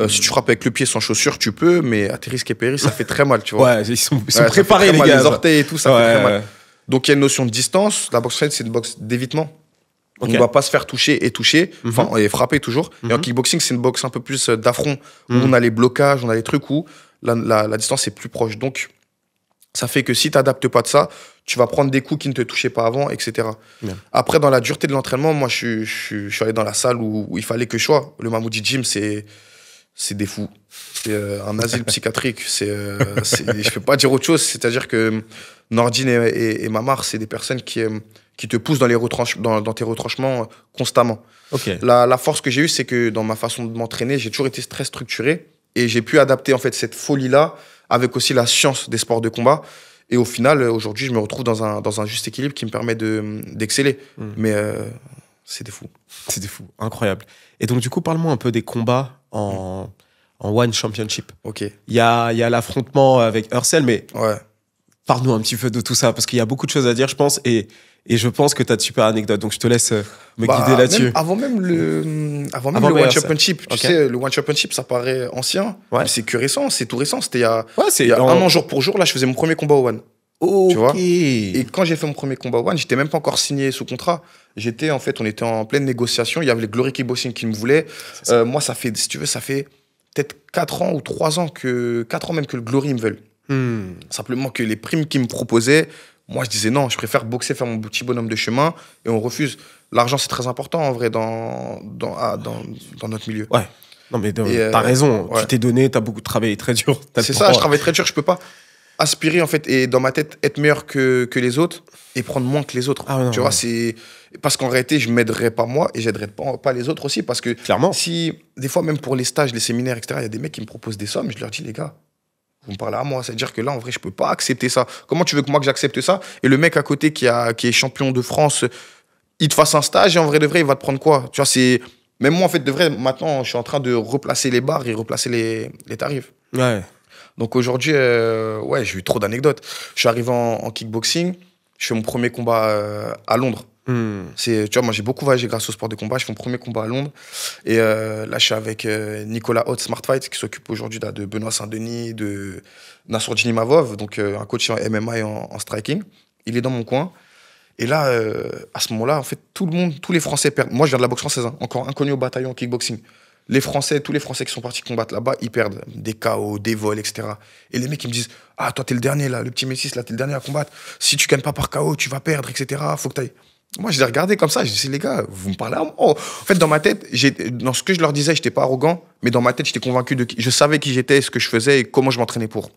Si tu frappes avec le pied sans chaussure, tu peux, mais à tes risques et périls, ça fait très mal, tu vois. Ouais, ils sont préparés, les gars. Les orteils et tout, ça fait très mal. Donc, il y a une notion de distance. La boxe française, c'est une boxe d'évitement. On ne doit pas se faire toucher et toucher, et frapper toujours. Et en kickboxing, c'est une boxe un peu plus d'affront, où on a les blocages, on a les trucs où la distance est plus proche. Donc, ça fait que si tu n'adaptes pas de ça, tu vas prendre des coups qui ne te touchaient pas avant, etc. Après, dans la dureté de l'entraînement, moi, je suis allé dans la salle où il fallait que je sois. Le Mamoudi Gym, c'est des fous. C'est un asile psychiatrique. Je ne peux pas dire autre chose. C'est-à-dire que Nordine et Mamar, c'est des personnes qui te poussent dans tes retranchements constamment. Okay. La force que j'ai eue, c'est que dans ma façon de m'entraîner, j'ai toujours été très structuré et j'ai pu adapter en fait cette folie-là avec aussi la science des sports de combat. Et au final, aujourd'hui, je me retrouve dans un juste équilibre qui me permet d'exceller. Mais c'est des fous. C'est des fous, incroyable. Et donc, du coup, parle-moi un peu des combats en One Championship. Ok. Il y a l'affrontement avec Hersel, mais ouais. Parle-nous un petit peu de tout ça, parce qu'il y a beaucoup de choses à dire, je pense, et je pense que tu as de super anecdotes. Donc, je te laisse me guider là-dessus. Avant même le One Championship. Tu sais, le One Championship, ça paraît ancien. Ouais. Mais c'est que récent, c'est tout récent. C'était il y a un an, jour pour jour. Là, je faisais mon premier combat au One. Okay. Tu vois. Et quand j'ai fait mon premier combat au One, j'étais même pas encore signé sous contrat. On était en pleine négociation. Il y avait les Glory Kickboxing qui me voulaient. Moi, ça fait, si tu veux, ça fait peut-être 4 ans ou 3 ans 4 ans même que le Glory me veulent. Simplement que les primes qu'ils me proposaient, moi je disais non, je préfère boxer, faire mon petit bonhomme de chemin, et on refuse. L'argent, c'est très important en vrai dans notre milieu. Ouais. Non mais t'as raison, tu t'es donné, t'as beaucoup travaillé très dur. C'est ça, je travaille très dur, je peux pas aspirer en fait et dans ma tête être meilleur que les autres et prendre moins que les autres. Ah, non, tu vois, c'est parce qu'en réalité, je m'aiderais pas moi et j'aiderais pas les autres aussi, parce que clairement, si des fois même pour les stages, les séminaires, etc., il y a des mecs qui me proposent des sommes, je leur dis les gars, vous me parlez à moi, c'est-à-dire que là, en vrai, je peux pas accepter ça. Comment tu veux que moi que j'accepte ça? Et le mec à côté qui est champion de France, il te fasse un stage et en vrai de vrai, il va te prendre quoi? Tu vois, c'est même moi en fait de vrai. Maintenant, je suis en train de replacer les barres et replacer les tarifs. Ouais. Donc aujourd'hui, j'ai eu trop d'anecdotes. Je suis arrivé en kickboxing, je fais mon premier combat à Londres. Tu vois, moi j'ai beaucoup voyagé grâce au sport de combat. Je fais mon premier combat à Londres et là je suis avec Nicolas Haute Smart Fight qui s'occupe aujourd'hui de Benoît Saint-Denis, de Nassourdine Mavov, donc un coach en MMA et en striking. Il est dans mon coin et là à ce moment-là en fait tous les Français perdent. Moi je viens de la boxe française, encore inconnu au bataillon en kickboxing. Tous les Français qui sont partis combattre là-bas, ils perdent des KO, des vols, etc. Et les mecs, ils me disent, ah, toi, t'es le dernier, là, le petit Messis, là, t'es le dernier à combattre. Si tu gagnes pas par KO, tu vas perdre, etc. Faut que t'ailles. Moi, je les regardais comme ça. Je disais, les gars, vous me parlez à moi. En fait, dans ma tête, dans ce que je leur disais, j'étais pas arrogant, mais dans ma tête, j'étais convaincu je savais qui j'étais, ce que je faisais et comment je m'entraînais pour.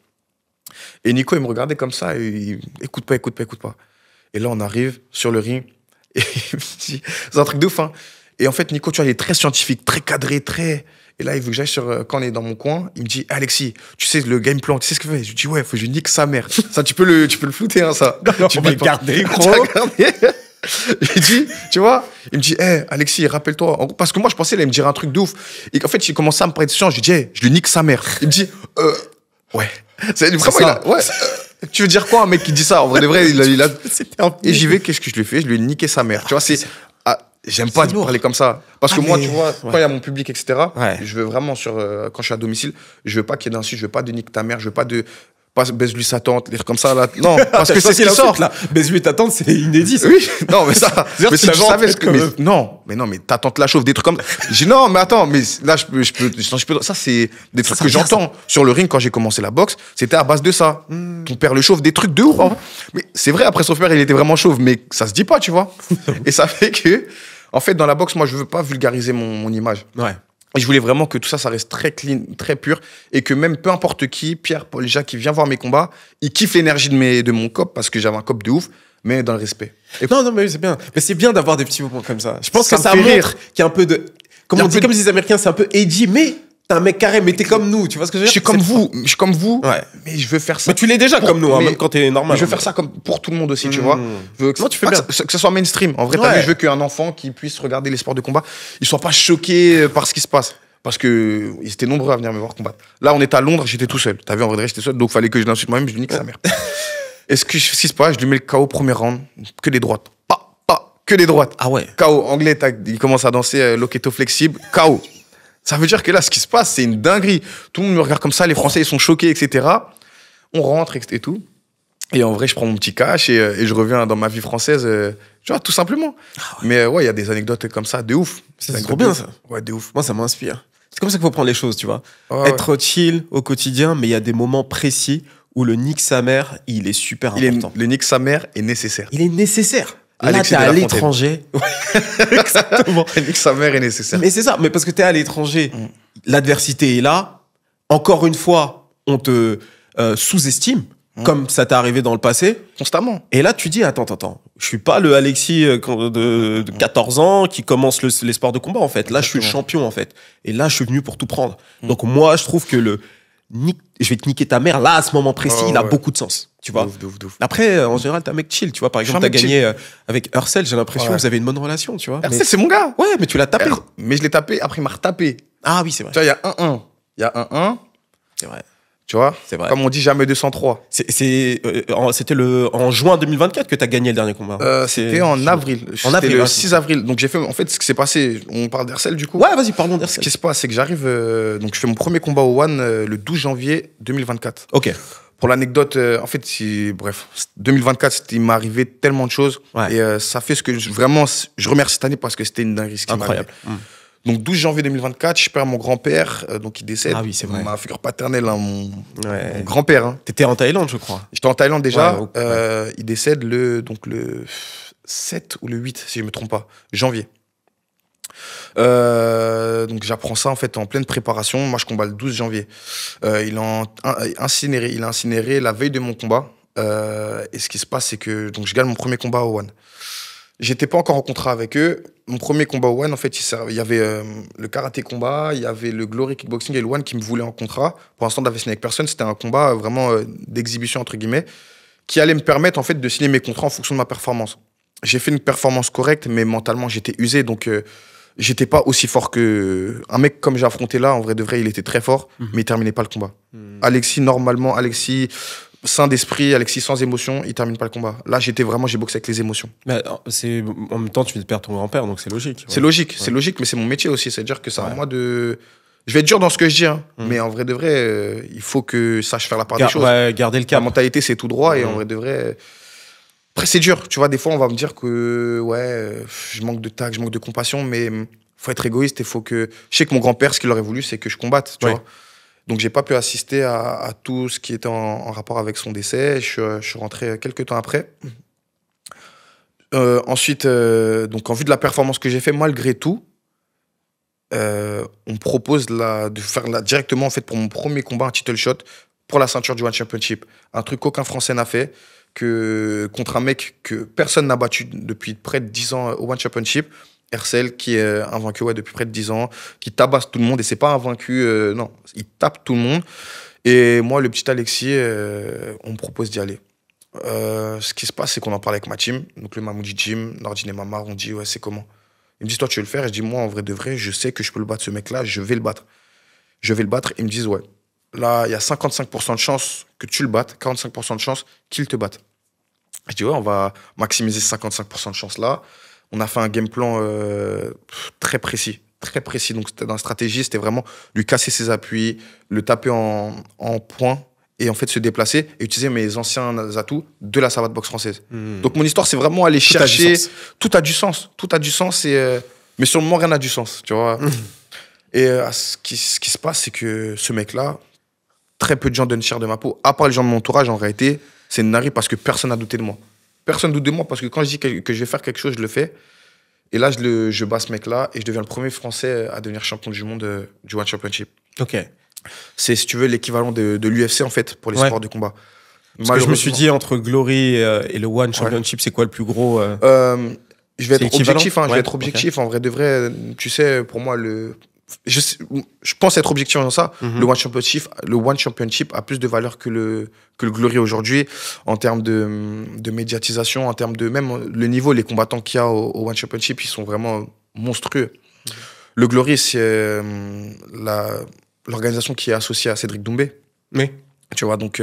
Et Nico, il me regardait comme ça, et il écoute pas. Et là, on arrive sur le ring, et il me dit, c'est un truc de ouf, hein. Et en fait, Nico, tu vois, il est très scientifique, très cadré, très... Et là, il veut que j'aille quand on est dans mon coin, il me dit, Alexis, tu sais le game plan, tu sais ce que fait? Je lui dis, ouais, faut que je nique sa mère. Ça, tu peux le flouter, hein, ça. Tu peux le garder, gros. Il dit, tu vois, il me dit, Alexis, rappelle-toi. Parce que moi, je pensais, là, il me dirait un truc de ouf. Et qu'en fait, il commençait à me parler de science. Je lui dis, je lui nique sa mère. Il me dit, ouais. C'est vraiment, ça. ouais. Tu veux dire quoi, un mec qui dit ça? En vrai, de vrai, il a... Et j'y vais, qu'est-ce que je lui ai fait? Je lui ai niqué sa mère. Tu vois, c'est... J'aime pas parler comme ça. Parce que moi, tu vois, quand il y a mon public, etc., je veux vraiment, quand je suis à domicile, je veux pas qu'il y ait d'insultes, je veux pas de nique ta mère, je veux pas de... Pas baise-lui sa tante, des trucs comme ça. Là. Non, parce que c'est ce qui sort. Là. Baise-lui ta tante, c'est inédit. Ça. Oui, non, mais ça... mais si tu savais ce que... Mais ta tante la chauffe, des trucs comme... J'ai dit, non, mais attends, mais là, je peux... Ça, c'est des trucs que j'entends sur le ring quand j'ai commencé la boxe. C'était à base de ça. Ton père le chauffe, des trucs de ouf. Hein. Mais c'est vrai, après son père, il était vraiment chauve, mais ça se dit pas, tu vois. Et ça fait que... En fait, dans la boxe, moi, je veux pas vulgariser mon image. Ouais. Et je voulais vraiment que tout ça, ça reste très clean, très pur. Et que même peu importe qui, Pierre, Paul, Jacques, qui vient voir mes combats, il kiffe l'énergie de mon cop parce que j'avais un cop de ouf, mais dans le respect. Et non, mais c'est bien. Mais c'est bien d'avoir des petits moments comme ça. Je pense que ça montre qu'il y a un peu de... Comme on dit, comme les Américains, c'est un peu edgy, mais... T'es un mec carré, mais t'es comme nous, tu vois ce que je veux dire? Je suis comme vous, mais je veux faire ça. Mais tu l'es déjà comme nous, hein, même quand t'es normal. Je veux faire ça comme pour tout le monde aussi, tu vois. Je veux non, tu fais bien. Que ça soit mainstream. En vrai, t'as vu, je veux qu'un enfant qui puisse regarder les sports de combat, il soit pas choqué par ce qui se passe. Parce que ils étaient nombreux à venir me voir combattre. Là, on était à Londres, j'étais tout seul. T'as vu, en vrai, j'étais seul, donc fallait que je l'insulte moi-même, je lui nique sa mère. Et ce qui se passe, je lui mets le KO premier round, que des droites. Que des droites. Ah ouais. KO, anglais, il commence à danser loquetto flexible, KO. Ça veut dire que là, ce qui se passe, c'est une dinguerie. Tout le monde me regarde comme ça, les Français, ils sont choqués, etc. On rentre et tout. Et en vrai, je prends mon petit cash et je reviens dans ma vie française, tu vois, tout simplement. Ah ouais. Mais ouais, il y a des anecdotes comme ça, de ouf. C'est trop bien, ça. Ouais, de ouf. Moi, ça m'inspire. C'est comme ça qu'il faut prendre les choses, tu vois. Être chill au quotidien, mais il y a des moments précis où le nique sa mère, il est super important. Le nique sa mère est nécessaire. Il est nécessaire. Là, t'es à l'étranger. Exactement. Nique sa mère est nécessaire. Mais c'est ça. Mais parce que t'es à l'étranger, l'adversité est là. Encore une fois, on te sous-estime, comme ça t'est arrivé dans le passé. Constamment. Et là, tu dis, attends. Je suis pas le Alexis de 14 ans qui commence les sports de combat, en fait. Là, je suis le champion, en fait. Et là, je suis venu pour tout prendre. Donc, moi, je trouve que je vais te niquer ta mère, là, à ce moment précis, il a beaucoup de sens. Tu vois. De ouf. Après, en général, t'es un mec chill, tu vois. Par exemple, t'as gagné avec Hercel, j'ai l'impression que vous avez une bonne relation, tu vois. Hercel, c'est mon gars. Ouais, mais tu l'as tapé. Mais je l'ai tapé, après, il m'a retapé. Ah oui, c'est vrai. Tu vois, il y a 1-1. C'est vrai. Tu vois, c'est vrai. Comme on dit, jamais 203. C'était en juin 2024 que t'as gagné le dernier combat. C'était en avril. C'était le 6 avril. Donc j'ai fait, en fait, ce qui s'est passé, on parle d'Hercel du coup. Ouais, vas-y, parlons d'Hercel. Ce qui se passe, c'est que j'arrive, donc je fais mon premier combat au One le 12 janvier 2024. Ok. Pour l'anecdote, en fait, 2024, il m'est arrivé tellement de choses. Ouais. Et ça fait ce que je remercie cette année parce que c'était une dinguerie. Incroyable. Donc 12 janvier 2024, je perds mon grand-père, donc il décède. Ah oui, c'est vrai. Ma figure paternelle, hein, mon grand-père. Hein. T'étais en Thaïlande, je crois. J'étais en Thaïlande déjà. Ouais. Il décède le 7 ou le 8, si je ne me trompe pas, janvier. Donc j'apprends ça en fait en pleine préparation. Moi, je combat le 12 janvier. Il a incinéré la veille de mon combat. Et ce qui se passe, c'est que donc, je gagne mon premier combat au One. J'étais pas encore en contrat avec eux. Mon premier combat au One, en fait, il y avait le karaté combat, il y avait le Glory Kickboxing et le One qui me voulaient en contrat. Pour l'instant, d'avais signé avec personne. C'était un combat vraiment d'exhibition, entre guillemets, qui allait me permettre, en fait, de signer mes contrats en fonction de ma performance. J'ai fait une performance correcte, mais mentalement, j'étais usé. Donc, j'étais pas aussi fort que... Un mec comme j'ai affronté là, en vrai de vrai, il était très fort, mais il terminait pas le combat. Alexis, sain d'esprit, Alexis sans émotion, il termine pas le combat. Là, j'ai boxé avec les émotions. Mais en même temps, tu viens de perdre ton grand-père, donc c'est logique. C'est logique, c'est logique, mais c'est mon métier aussi. C'est-à-dire que c'est à moi de... Je vais être dur dans ce que je dis, hein, mais en vrai de vrai, il faut que je sache faire la part des choses. Ouais, garder le cap. La mentalité, c'est tout droit, et en vrai de vrai... Après, c'est dur. Tu vois, des fois, on va me dire que je manque de tact, je manque de compassion, mais faut être égoïste et faut que... Je sais que mon grand-père, ce qu'il aurait voulu, c'est que je combatte, tu vois. Donc, j'ai pas pu assister à tout ce qui était en rapport avec son décès. Je suis rentré quelques temps après. Ensuite, donc, en vue de la performance que j'ai fait, malgré tout, on me propose de faire directement, en fait, pour mon premier combat, un title shot pour la ceinture du One Championship. Un truc qu'aucun Français n'a fait, contre un mec que personne n'a battu depuis près de 10 ans au One Championship. Hercel, qui est invaincu depuis près de 10 ans, qui tabasse tout le monde. Et c'est pas un vaincu, non, il tape tout le monde. Et moi, le petit Alexis, on me propose d'y aller. Ce qui se passe, c'est qu'on en parle avec ma team. Donc le Mamoudi Gym, Nordine et Mamar, on dit, ouais, c'est comment? Ils me disent, toi, tu veux le faire? Et je dis, moi, en vrai de vrai, je sais que je peux le battre, ce mec-là, je vais le battre. Je vais le battre. Ils me disent, ouais, là, il y a 55% de chance que tu le battes, 45% de chance qu'il te batte. Je dis, ouais, on va maximiser ces 55% de chance là. On a fait un game plan très précis. Très précis. Donc, dans la stratégie, c'était vraiment lui casser ses appuis, le taper en point et en fait se déplacer et utiliser mes anciens atouts de la savate boxe française. Donc, mon histoire, c'est vraiment aller chercher. Tout a du sens. Tout a du sens. Mais sur le moment, rien n'a du sens. Tu vois. Et ce qui se passe, c'est que ce mec-là, très peu de gens donnent cher de ma peau. À part les gens de mon entourage, en réalité, c'est une narine parce que personne n'a douté de moi. Personne ne doute de moi parce que quand je dis que je vais faire quelque chose, je le fais. Et là, je bats ce mec-là et je deviens le premier Français à devenir champion du monde du One Championship. Ok. C'est, si tu veux, l'équivalent de l'UFC, en fait, pour les sports de combat. Parce que je me suis dit, entre Glory et le One Championship, c'est quoi le plus gros Je vais être objectif. Je vais être objectif. En vrai de vrai, tu sais, pour moi, je pense être objectif dans ça. Le One Championship a plus de valeur que le Glory aujourd'hui en termes de médiatisation, en termes de même le niveau, les combattants qu'il y a au One Championship, ils sont vraiment monstrueux. Le Glory, c'est l'organisation qui est associée à Cédric Doumbé. Oui. Tu vois, donc,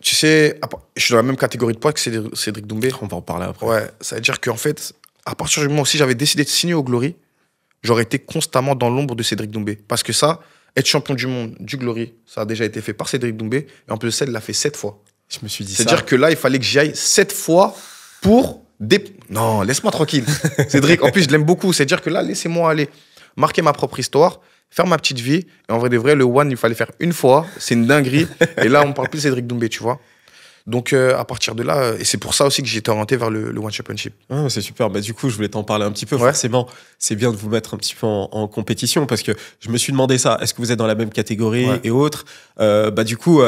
tu sais, je suis dans la même catégorie de poids que Cédric Doumbé. On va en parler après. Ouais, ça veut dire qu'en fait, à partir du moment où si j'avais décidé de signer au Glory, j'aurais été constamment dans l'ombre de Cédric Doumbé. Parce que ça, être champion du monde du Glory, ça a déjà été fait par Cédric Doumbé. Et en plus de ça, il l'a fait 7 fois. Je me suis dit C'est-à-dire que là, il fallait que j'y aille 7 fois pour... Non, laisse-moi tranquille. Cédric, en plus, je l'aime beaucoup. C'est-à-dire que là, laissez-moi aller marquer ma propre histoire, faire ma petite vie. Et en vrai de vrai, le One, il fallait faire une fois. C'est une dinguerie. Et là, on ne parle plus de Cédric Doumbé, tu vois. Donc, à partir de là, et c'est pour ça aussi que j'ai été orienté vers le One Championship. Ah, c'est super. Bah, du coup, je voulais t'en parler un petit peu. Ouais. Forcément, c'est bien de vous mettre un petit peu en compétition parce que je me suis demandé ça. Est-ce que vous êtes dans la même catégorie et autres du coup,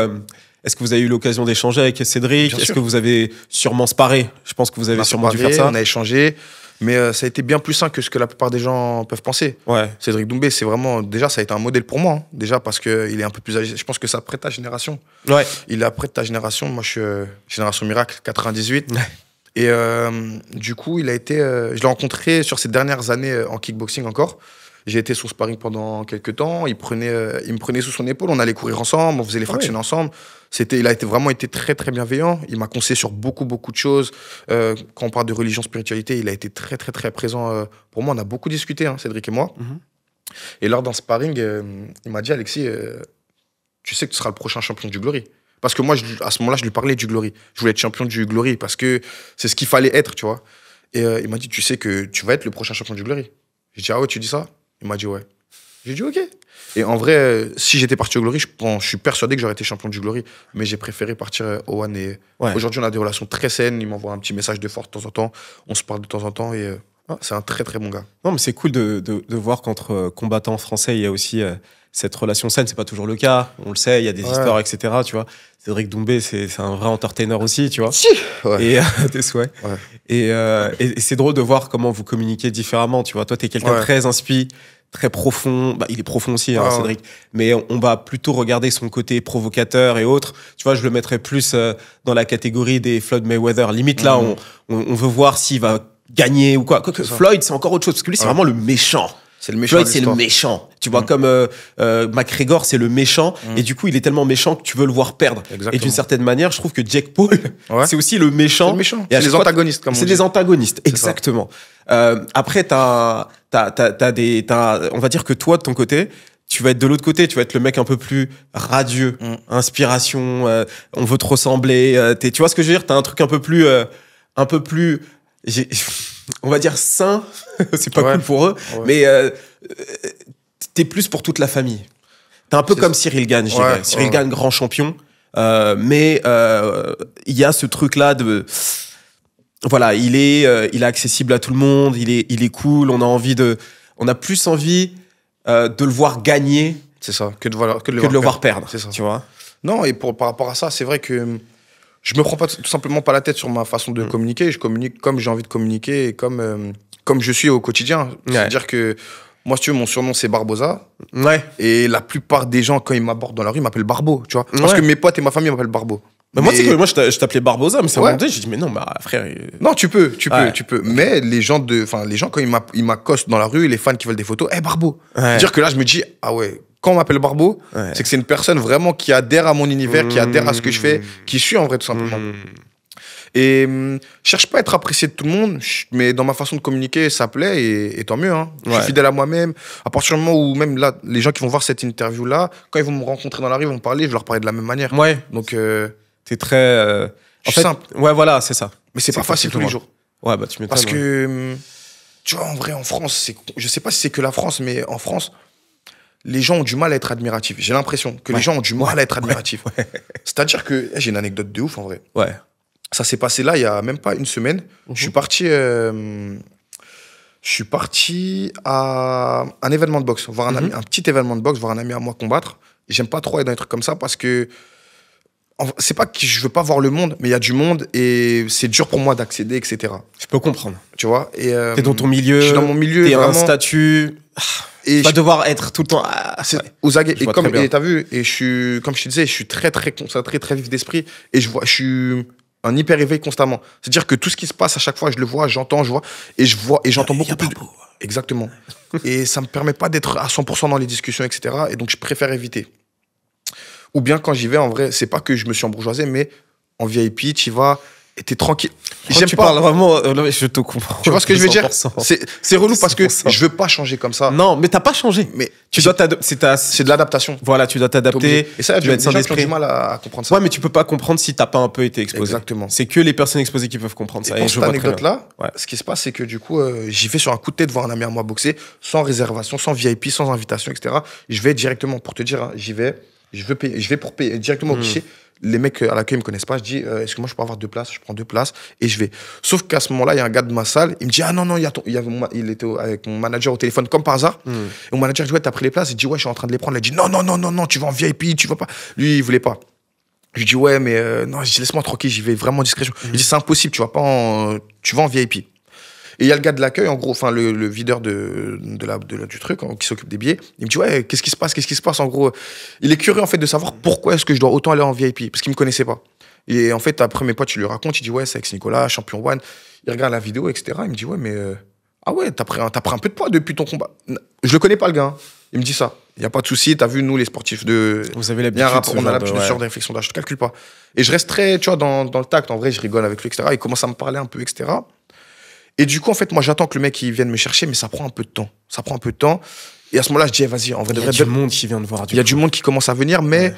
est-ce que vous avez eu l'occasion d'échanger avec Cédric? Est-ce que vous avez sûrement sparé? Je pense que vous avez sûrement dû faire ça. On a échangé. Mais ça a été bien plus simple que ce que la plupart des gens peuvent penser. Ouais. Cédric Doumbé, c'est vraiment... Déjà, ça a été un modèle pour moi. Hein. Déjà, parce qu'il est un peu plus âgé. Je pense que ça prête ta génération. Ouais. Il est après de ta génération. Moi, je suis génération Miracle, 98. Ouais. Et du coup, il a été... je l'ai rencontré sur ces dernières années en kickboxing encore. J'ai été son sparring pendant quelques temps. Il me prenait sous son épaule. On allait courir ensemble. On faisait les fractions ensemble. Il a vraiment été très, très bienveillant. Il m'a conseillé sur beaucoup, beaucoup de choses. Quand on parle de religion, spiritualité, il a été très, très, très présent. Pour moi, on a beaucoup discuté, hein, Cédric et moi. Et lors d'un sparring, il m'a dit, Alexis, tu sais que tu seras le prochain champion du Glory. Parce que moi, à ce moment-là, je lui parlais du Glory. Je voulais être champion du Glory parce que c'est ce qu'il fallait être, tu vois. Et il m'a dit, tu sais que tu vas être le prochain champion du Glory. J'ai dit, ah ouais, tu dis ça? Il m'a dit, ouais. J'ai dit, ok. Et en vrai, si j'étais parti au Glory, je suis persuadé que j'aurais été champion du Glory. Mais j'ai préféré partir au One. Et aujourd'hui, on a des relations très saines. Il m'envoie un petit message de force de temps en temps. On se parle de temps en temps. Et c'est un très, très bon gars. Non, mais c'est cool de voir qu'entre combattants français, il y a aussi cette relation saine. C'est pas toujours le cas. On le sait, il y a des histoires, etc. Tu vois. Cédric Doumbé, c'est un vrai entertainer aussi, tu vois. Si. Et des souhaits. Ouais. Et c'est drôle de voir comment vous communiquez différemment. Tu vois, toi, t'es quelqu'un très inspiré, très profond. Bah, il est profond aussi, hein, Cédric. Mais on va plutôt regarder son côté provocateur et autres. Tu vois, je le mettrais plus dans la catégorie des Floyd Mayweather. Limite, là, on veut voir s'il va gagner ou quoi. Floyd, c'est encore autre chose. Parce que lui, c'est vraiment le méchant. C'est le méchant. Floyd, c'est le méchant. Tu vois, comme McGregor, c'est le méchant. Et du coup, il est tellement méchant que tu veux le voir perdre. Exactement. Et d'une certaine manière, je trouve que Jake Paul, c'est aussi le méchant. C'est le méchant. C'est les antagonistes, comme on dit. C'est des antagonistes, exactement. Après, on va dire que toi, de ton côté, tu vas être de l'autre côté. Tu vas être le mec un peu plus radieux, inspiration, on veut te ressembler. Tu vois ce que je veux dire? T'as un truc un peu plus on va dire sain, c'est pas cool pour eux, mais t'es plus pour toute la famille. T'es un peu comme Cyril Gane, je dirais. Cyril Gane, grand champion, mais il y a ce truc-là de... Voilà, il est accessible à tout le monde, il est cool, on a plus envie de le voir gagner, c'est ça, que de le voir perdre, c'est ça. Tu vois. Non, et par rapport à ça, c'est vrai que je me prends tout simplement pas la tête sur ma façon de communiquer. Je communique comme j'ai envie de communiquer et comme comme je suis au quotidien. C'est-à-dire que moi, si tu veux, mon surnom, c'est Barbosa. Ouais. Et la plupart des gens, quand ils m'abordent dans la rue, ils m'appellent Barbo, tu vois. Parce que mes potes et ma famille m'appellent Barbo. Mais moi, tu sais que moi, je t'appelais Barbosa, mais c'est un moment donné, j'ai dit, mais non, bah, frère. Non, tu peux. Mais les gens, quand ils m'accostent dans la rue, les fans qui veulent des photos, Barbo. C'est-à-dire que là, je me dis, ah ouais, quand on m'appelle Barbo, c'est que c'est une personne vraiment qui adhère à mon univers, qui adhère à ce que je fais, qui suit en vrai, tout simplement. Et je cherche pas à être apprécié de tout le monde, mais dans ma façon de communiquer, ça plaît et tant mieux. Hein. Je suis fidèle à moi-même. À partir du moment où même là, les gens qui vont voir cette interview-là, quand ils vont me rencontrer dans la rue, ils vont me parler, je vais leur parler de la même manière. Ouais. Donc, t'es très. En fait, simple. Ouais, voilà, c'est ça. Mais c'est pas facile tous les jours. Ouais, bah tu m'étonnes. Parce que, tu vois, en vrai, en France, je sais pas si c'est que la France, mais en France, les gens ont du mal à être admiratifs. J'ai l'impression que les gens ont du mal à être admiratifs. C'est-à-dire que j'ai une anecdote de ouf, en vrai. Ouais. Ça s'est passé là, il y a même pas une semaine. Je suis parti à un événement de boxe, voir un ami, un petit événement de boxe, voir un ami à moi combattre. J'aime pas trop être dans des trucs comme ça parce que c'est pas que je veux pas voir le monde, mais il y a du monde et c'est dur pour moi d'accéder, etc. Je peux comprendre. Tu vois. T'es dans ton milieu. Je suis dans mon milieu. T'es un statut. Et vas devoir être tout le temps. Aux aguets. Et t'as vu, et comme je te disais, je suis très très concentré, très vif d'esprit, et je suis un hyper éveil constamment. C'est-à-dire que tout ce qui se passe à chaque fois, je le vois, j'entends, et j'entends beaucoup plus. Exactement. Et ça me permet pas d'être à 100% dans les discussions, etc. Et donc je préfère éviter. Ou bien quand j'y vais, en vrai, c'est pas que je me suis embourgeoisé, mais en VIP, tu y vas et t'es tranquille. Tu parles vraiment, je te comprends. Tu vois ce que je veux dire? C'est relou parce que je veux pas changer comme ça. Non, mais t'as pas changé. Mais c'est de l'adaptation. Voilà, tu dois t'adapter. Et ça, tu as du mal à comprendre ça. Ouais, mais tu peux pas comprendre si t'as pas un peu été exposé. Exactement. C'est que les personnes exposées qui peuvent comprendre ça. Et pour cette anecdote-là, ce qui se passe, c'est que du coup, j'y vais sur un coup de tête voir un ami à moi boxer, sans réservation, sans VIP, sans invitation, etc. Je vais directement, pour te dire, j'y vais. Je vais pour payer directement au guichet. Les mecs à l'accueil ne me connaissent pas. Je dis, est-ce que moi je peux avoir 2 places? Je prends 2 places et je vais. Sauf qu'à ce moment-là, il y a un gars de ma salle. Il me dit, ah non, il était avec mon manager au téléphone comme par hasard. Et mon manager dit, ouais, t'as pris les places? Il dit, ouais, je suis en train de les prendre. Il dit, non, tu vas en VIP, tu vas pas. Lui, il voulait pas. Je lui dis, ouais, mais non, laisse-moi tranquille, j'y vais vraiment discrétion. Il dit, c'est impossible, tu vas en VIP. Et il y a le gars de l'accueil, en gros, enfin le videur du truc, qui s'occupe des billets. Il me dit, ouais, qu'est-ce qui se passe, en gros. Il est curieux, en fait, de savoir pourquoi est-ce que je dois autant aller en VIP, parce qu'il me connaissait pas. Et en fait, après, mes potes, tu lui racontes, il dit, ouais, c'est avec Nicolas, champion one. Il regarde la vidéo, etc. Il me dit, ouais, mais ah ouais, t'as pris un peu de poids depuis ton combat. Je le connais pas, le gars. Hein. Il me dit ça. Il y a pas de souci. T'as vu, nous, les sportifs vous avez l'habitude. On a l'habitude de ce genre de réflexion d'âge. Je te calcule pas. Et je reste très, tu vois, dans le tact. En vrai, je rigole avec lui, etc. Il commence à me parler un peu, etc. Et du coup, en fait, moi, j'attends que le mec il vienne me chercher, mais ça prend un peu de temps. Et à ce moment-là, je dis, vas-y, en vrai, il y a du monde qui vient de voir. Il y a du monde qui commence à venir, mais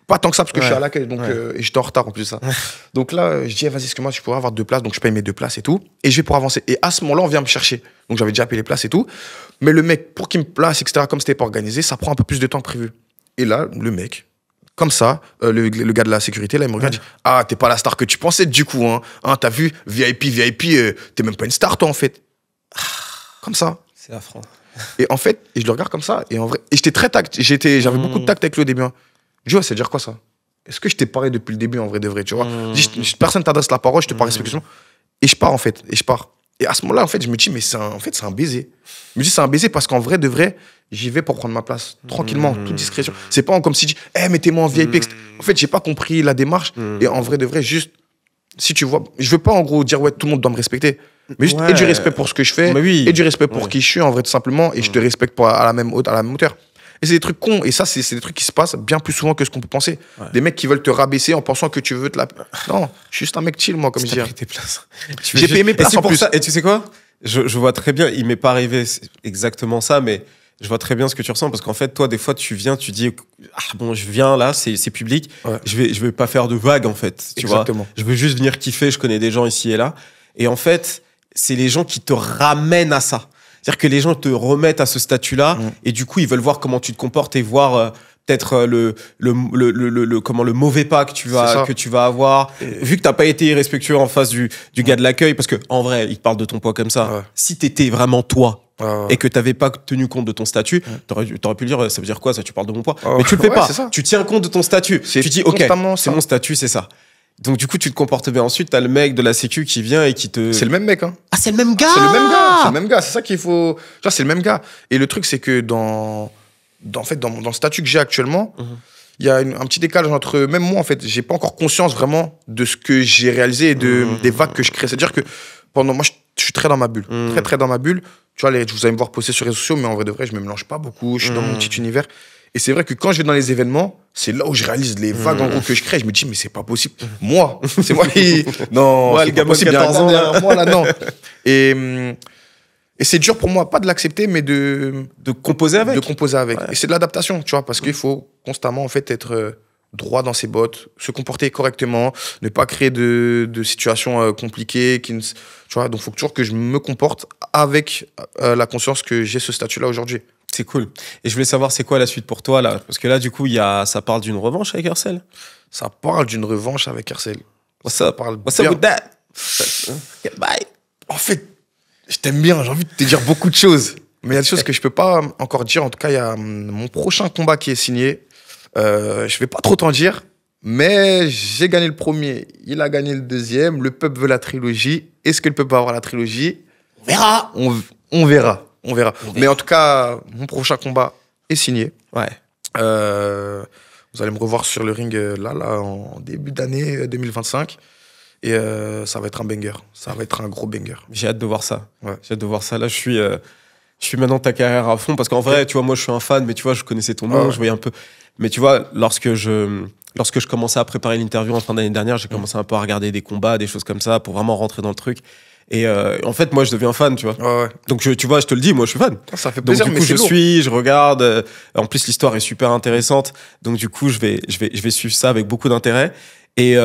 pas tant que ça, parce que je suis à l'accueil, donc et j'étais en retard en plus de ça. Donc là, je dis, vas-y, est-ce que moi, je pourrais avoir 2 places? Donc je paye mes 2 places et tout, et je vais pour avancer. Et à ce moment-là, on vient me chercher. Donc j'avais déjà payé les places et tout. Mais le mec, pour qu'il me place, etc., comme c'était pas organisé, ça prend un peu plus de temps que prévu. Et là, le mec, comme ça, le gars de la sécurité, là, il me regarde, dit, ah, t'es pas la star que tu pensais, du coup, hein. T'as vu, VIP, t'es même pas une star, toi, en fait. Comme ça. C'est affreux. Et en fait, je le regarde comme ça, et en vrai, et j'étais très tact, j'avais beaucoup de tact avec lui au début. Hein. Je dis, ouais, c'est dire quoi ça? Est-ce que je t'ai parlé depuis le début, en vrai de vrai, tu vois? Personne t'adresse la parole, je te parle respectueusement. Et je pars, en fait, Et à ce moment-là, en fait, je me dis, mais c'est un baiser. Je me dis, c'est un baiser parce qu'en vrai de vrai, j'y vais pour prendre ma place, tranquillement, toute discrétion. C'est pas comme si je dis, mettez-moi en VIP. En fait, j'ai pas compris la démarche. Et en vrai de vrai, juste, si tu vois, je veux pas en gros dire, ouais, tout le monde doit me respecter. Mais juste, et du respect pour ce que je fais, et du respect pour qui je suis, en vrai, tout simplement, et je te respecte pas à la même hauteur. Et c'est des trucs cons, et ça, c'est des trucs qui se passent bien plus souvent que ce qu'on peut penser. Des mecs qui veulent te rabaisser en pensant que tu veux te la. Non, je suis juste un mec chill, moi, comme je dis. J'ai pris tes places. J'ai payé mes places en plus. Et tu sais quoi? Je vois très bien, il m'est pas arrivé exactement ça, mais je vois très bien ce que tu ressens, parce qu'en fait, toi, des fois, tu viens, tu dis, ah bon, je viens là, c'est public, je vais pas faire de vagues, en fait, tu vois. Je veux juste venir kiffer, je connais des gens ici et là. Et en fait, c'est les gens qui te ramènent à ça. C'est-à-dire que les gens te remettent à ce statut-là, et du coup, ils veulent voir comment tu te comportes et voir peut-être le mauvais pas que tu vas avoir. Vu que t'as pas été irrespectueux en face du gars de l'accueil, parce que en vrai, il te parle de ton poids comme ça. Si t'étais vraiment toi, et que t'avais pas tenu compte de ton statut, t'aurais pu lui dire, ça veut dire quoi ça, tu parles de mon poids? Mais tu le fais pas. Tu tiens compte de ton statut. Tu dis, ok, c'est mon statut, c'est ça. Donc, du coup, tu te comportes bien. Ensuite, t'as le mec de la sécu qui vient et qui te... C'est le même mec, hein. Ah, c'est le même gars! C'est le même gars, c'est le même gars. C'est ça qu'il faut... Tu vois, c'est le même gars. Et le truc, c'est que dans le statut que j'ai actuellement, il y a un petit décalage entre... Même moi, en fait, j'ai pas encore conscience vraiment de ce que j'ai réalisé et des vagues que je crée. C'est-à-dire que moi, je suis très dans ma bulle. Très, très dans ma bulle. Tu vois, vous allez me voir poster sur les réseaux sociaux, mais en vrai de vrai, je me mélange pas beaucoup. Je suis dans mon petit univers. Et c'est vrai que quand je vais dans les événements, c'est là où je réalise les vagues en gros que je crée. Je me dis, mais c'est pas possible. Moi, c'est moi qui... Non, ouais, c'est le pas gamin de possible. 14 ans, là. Moi, là, non. Et c'est dur pour moi, pas de l'accepter, mais de composer avec. De composer avec. Ouais. Et c'est de l'adaptation, tu vois, parce qu'il faut constamment, en fait, être droit dans ses bottes, se comporter correctement, ne pas créer de situations compliquées. Tu vois, donc il faut toujours que je me comporte avec la conscience que j'ai ce statut-là aujourd'hui. C'est cool. Et je voulais savoir, c'est quoi la suite pour toi, là? Parce que là, du coup, ça parle d'une revanche avec Hercel. Ça parle d'une revanche avec Hercel. What's up with that? Bye. En fait, je t'aime bien, j'ai envie de te dire beaucoup de choses. Mais il y a des choses que je peux pas encore dire. En tout cas, il y a mon prochain combat qui est signé. Je vais pas trop t'en dire, mais j'ai gagné le premier. Il a gagné le deuxième. Le peuple veut la trilogie. Est-ce que le peuple va avoir la trilogie? On verra. On verra. On verra. Mais en tout cas, mon prochain combat est signé. Ouais. Vous allez me revoir sur le ring là, en début d'année 2025. Et ça va être un banger. Ça va être un gros banger. J'ai hâte de voir ça. Ouais. J'ai hâte de voir ça. Là, je suis maintenant ta carrière à fond. Parce qu'en vrai, tu vois, moi, je suis un fan, mais tu vois, je connaissais ton nom, je voyais un peu. Mais tu vois, lorsque je commençais à préparer l'interview en fin d'année dernière, j'ai commencé un peu à regarder des combats, des choses comme ça, pour vraiment rentrer dans le truc. Et en fait, moi, je deviens fan, tu vois. Ouais. Donc, tu vois, je te le dis, moi, je suis fan. Ça fait plaisir, donc, du coup, je regarde. En plus, l'histoire est super intéressante. Donc, du coup, je vais suivre ça avec beaucoup d'intérêt. Et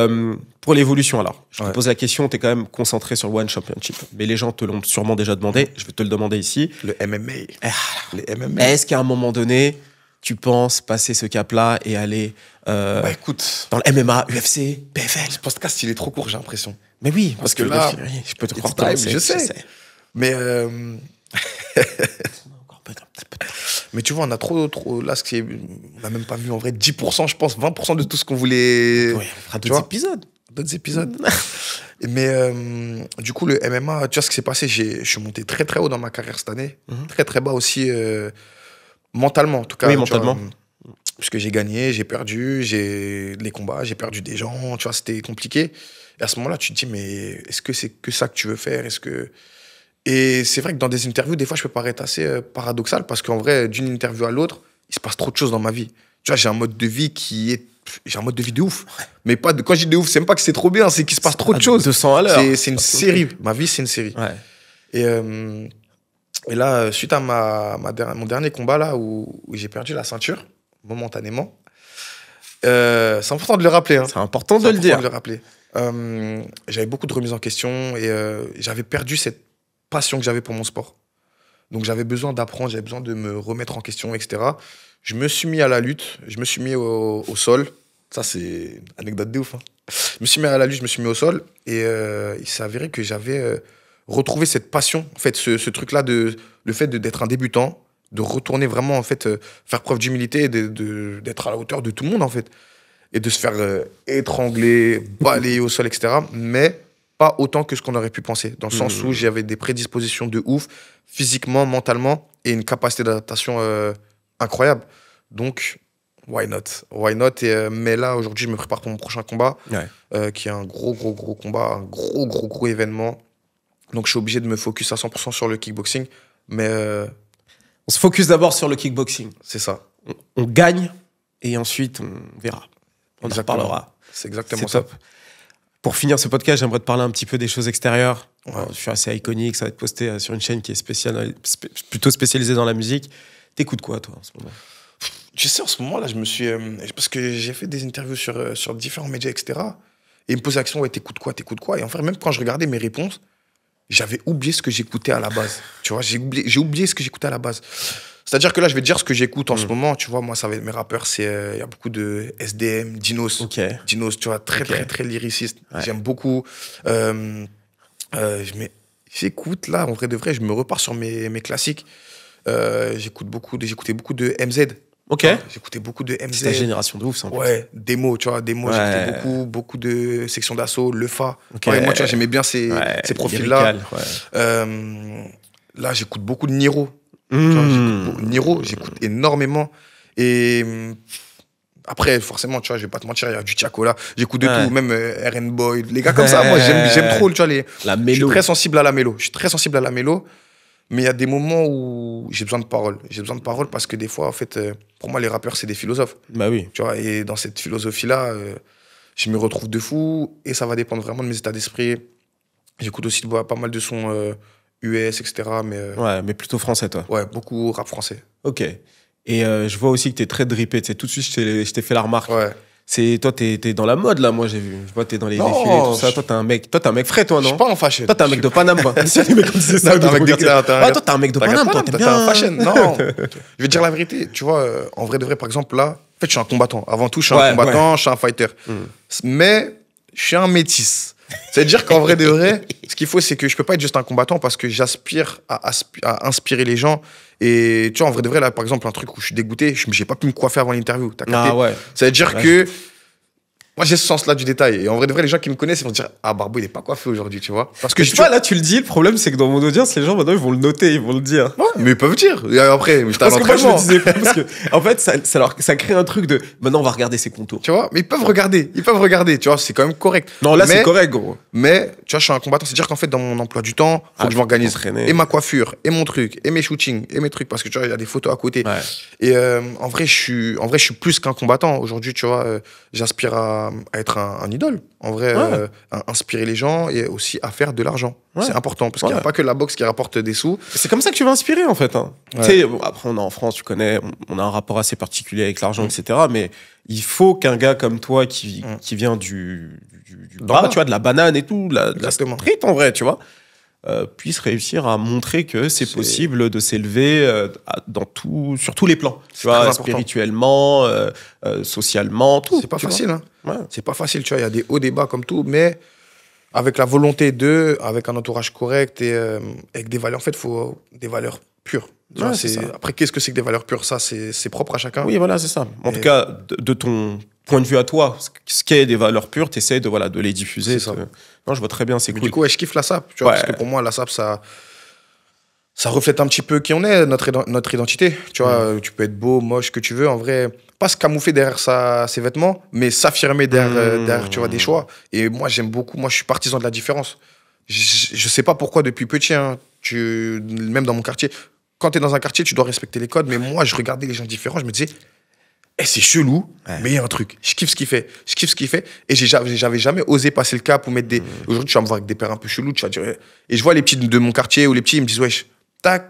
pour l'évolution, alors, je te pose la question, tu es quand même concentré sur le One Championship. Mais les gens te l'ont sûrement déjà demandé. Je vais te le demander ici. Le MMA. Les MMA. Est-ce qu'à un moment donné, tu penses passer ce cap-là et aller écoute, dans le MMA, UFC, PFL? Ce podcast, il est trop court, j'ai l'impression. Mais oui, parce que là, je peux te croire. Je sais. Mais mais tu vois, on a trop là, on n'a même pas vu en vrai 10%, je pense, 20% de tout ce qu'on voulait. Oui, on fera d'autres épisodes. D'autres épisodes. Mais du coup, le MMA, tu vois ce qui s'est passé, je suis monté très très haut dans ma carrière cette année, très très bas aussi mentalement en tout cas. Oui, mentalement. Puisque j'ai gagné, j'ai perdu, j'ai les combats, j'ai perdu des gens, tu vois, c'était compliqué. Et à ce moment-là, tu te dis, mais est-ce que c'est que ça que tu veux faire? Et c'est vrai que dans des interviews, des fois, je peux paraître assez paradoxal parce qu'en vrai, d'une interview à l'autre, il se passe trop de choses dans ma vie. Tu vois, j'ai un mode de vie j'ai un mode de vie de ouf. Mais quand je dis de ouf, c'est même pas que c'est trop bien, c'est qu'il se passe trop de choses. 200 à l'heure. C'est une série. Ma vie, c'est une série. Ouais. Et là, suite à mon dernier combat, là, où j'ai perdu la ceinture, momentanément, c'est important de le rappeler. Hein. C'est important de le dire. De le rappeler. J'avais beaucoup de remises en question et j'avais perdu cette passion que j'avais pour mon sport. Donc j'avais besoin d'apprendre, j'avais besoin de me remettre en question, etc. Je me suis mis à la lutte, je me suis mis au sol. Ça, c'est une anecdote de ouf. Hein. Je me suis mis à la lutte, je me suis mis au sol et il s'est avéré que j'avais retrouvé cette passion, en fait, ce truc-là, le fait d'être un débutant, de retourner vraiment, en fait, faire preuve d'humilité et d'être à la hauteur de tout le monde, en fait. Et de se faire étrangler, balayer au sol, etc. Mais pas autant que ce qu'on aurait pu penser. Dans le sens où j'avais des prédispositions de ouf, physiquement, mentalement, et une capacité d'adaptation incroyable. Donc, why not? Why not? Mais là, aujourd'hui, je me prépare pour mon prochain combat, qui est un gros combat, un gros événement. Donc, je suis obligé de me focus à 100% sur le kickboxing. Mais on se focus d'abord sur le kickboxing. C'est ça. On gagne, et ensuite, on verra. On en reparlera. C'est exactement ça. Top. Pour finir ce podcast, j'aimerais te parler un petit peu des choses extérieures. Je suis assez iconique, ça va être posté sur une chaîne qui est plutôt spécialisée dans la musique. T'écoutes quoi, toi, en ce moment? Tu sais, en ce moment, là, je me suis... parce que j'ai fait des interviews sur différents médias, etc. Et ils me posaient la question, t'écoutes quoi? Et en fait, même quand je regardais mes réponses, j'avais oublié ce que j'écoutais à la base. Tu vois, j'ai oublié ce que j'écoutais à la base. C'est-à-dire que là, je vais te dire ce que j'écoute en ce moment. Tu vois, moi, ça va être mes rappeurs. Il y a beaucoup de SDM, Dinos. Dinos, tu vois, très lyriciste. Ouais. J'aime beaucoup. J'écoute, là, en vrai de vrai, je me repars sur mes classiques. J'écoutais beaucoup de MZ. Ok. J'écoutais beaucoup de MZ. C'est ta génération de ouf, ça. Ouais, démo, tu vois, démo. Ouais. J'écoutais beaucoup de sections d'assaut, le Fa. Ok. Ouais, moi, tu vois, j'aimais bien ces profils-là. Là, j'écoute beaucoup de Niro. Niro, j'écoute énormément. Et après, forcément, tu vois, je vais pas te mentir, il y a du Tiakola. J'écoute de tout, même RN Boy. Les gars comme ça, moi, j'aime trop, tu vois, la mélo. Je suis très sensible à la mélo. Mais il y a des moments où j'ai besoin de paroles. J'ai besoin de paroles parce que des fois, en fait, pour moi, les rappeurs, c'est des philosophes. Bah oui. Tu vois, et dans cette philosophie-là, je me retrouve de fou. Et ça va dépendre vraiment de mes états d'esprit. J'écoute aussi pas mal de sons US, etc. Ouais, mais plutôt français, toi. Ouais, beaucoup rap français. Ok. Et je vois aussi que t'es très drippé. Tu sais, tout de suite, je t'ai fait la remarque. Ouais. Toi, t'es dans la mode, là, moi, j'ai vu. Je vois, t'es dans les défilés, tout ça. Toi, t'es un mec frais, toi, non? Je suis pas en fashion. Toi, t'es un mec de Paname, quoi. C'est les mecs qui disaient ça. Toi, t'es un mec de Paname, toi, t'es bien. T'es un fashion. Non. Je vais te dire la vérité. Tu vois, en vrai de vrai, par exemple, là, en fait, je suis un combattant. Avant tout, je suis un combattant, je suis un fighter. Mais je suis un métis. C'est-à-dire qu'en vrai de vrai, ce qu'il faut, c'est que je peux pas être juste un combattant parce que j'aspire à inspirer les gens. Et tu vois, en vrai de vrai, là, par exemple, un truc où je suis dégoûté, j'ai pas pu me coiffer avant l'interview. T'as capté? Ah ouais. C'est-à-dire que moi, j'ai ce sens-là du détail. Et en vrai de vrai, les gens qui me connaissent, ils vont se dire, ah, Barbeau, il est pas coiffé aujourd'hui, tu vois. Parce que tu vois, là, tu le dis, le problème, c'est que dans mon audience, les gens, maintenant, ils vont le noter, ils vont le dire. Ouais, mais ils peuvent dire. Et après, j'étais à Parce que moi, je l'entraînement. le disais pas, parce que, en fait, ça crée un truc de, maintenant, on va regarder ses contours. Tu vois, mais ils peuvent regarder, tu vois, c'est quand même correct. Non, là, c'est correct, gros. Mais, tu vois, je suis un combattant, c'est-à-dire qu'en fait, dans mon emploi du temps, faut que je m'organise. Et ma coiffure, et mon truc, et mes shootings, et mes trucs, parce que tu vois, il y a des photos à côté. Ouais. Et en vrai, je suis plus qu'un combattant. Aujourd'hui, tu vois, j'aspire à être un idole. En vrai, à inspirer les gens et aussi à faire de l'argent. Ouais. C'est important, parce qu'il n'y a pas que la boxe qui rapporte des sous. C'est comme ça que tu vas inspirer, en fait. Hein. Ouais. Tu sais, après, on est en France, tu connais, on a un rapport assez particulier avec l'argent, etc. Mais il faut qu'un gars comme toi qui vient du bas, tu vois, de la banane et tout, de la street, en vrai, tu vois, puisse réussir à montrer que c'est possible de s'élever sur tous les plans. Tu vois, spirituellement, socialement, tout. C'est pas facile, hein. Ouais. C'est pas facile, tu vois, il y a des hauts, des bas comme tout, mais avec la volonté avec un entourage correct et avec des valeurs, en fait, il faut des valeurs pures. Ouais, après, qu'est-ce que c'est que des valeurs pures? Ça, c'est propre à chacun. Oui, voilà, c'est ça. En tout cas, de ton point de vue à toi, ce qu'est des valeurs pures, tu essaies de les diffuser. Non, je vois très bien, c'est cool. Du coup, je kiffe la SAP, tu vois, parce que pour moi, la SAP, ça reflète un petit peu qui on est, notre identité. Tu vois, tu peux être beau, moche, que tu veux. En vrai, pas se camoufler derrière ses vêtements, mais s'affirmer derrière, tu vois, des choix. Et moi, j'aime beaucoup. Moi, je suis partisan de la différence. Je sais pas pourquoi, depuis petit, hein, même dans mon quartier, quand tu es dans un quartier, tu dois respecter les codes. Mais moi, je regardais les gens différents, je me disais, c'est chelou, mais il y a un truc. Je kiffe ce qu'il fait. Et j'avais jamais osé passer le cap ou mettre des. Aujourd'hui, tu vas me voir avec des pères un peu chelous. Tu vas dire. Et je vois les petits de mon quartier ou les petits, ils me disent, wesh, tac.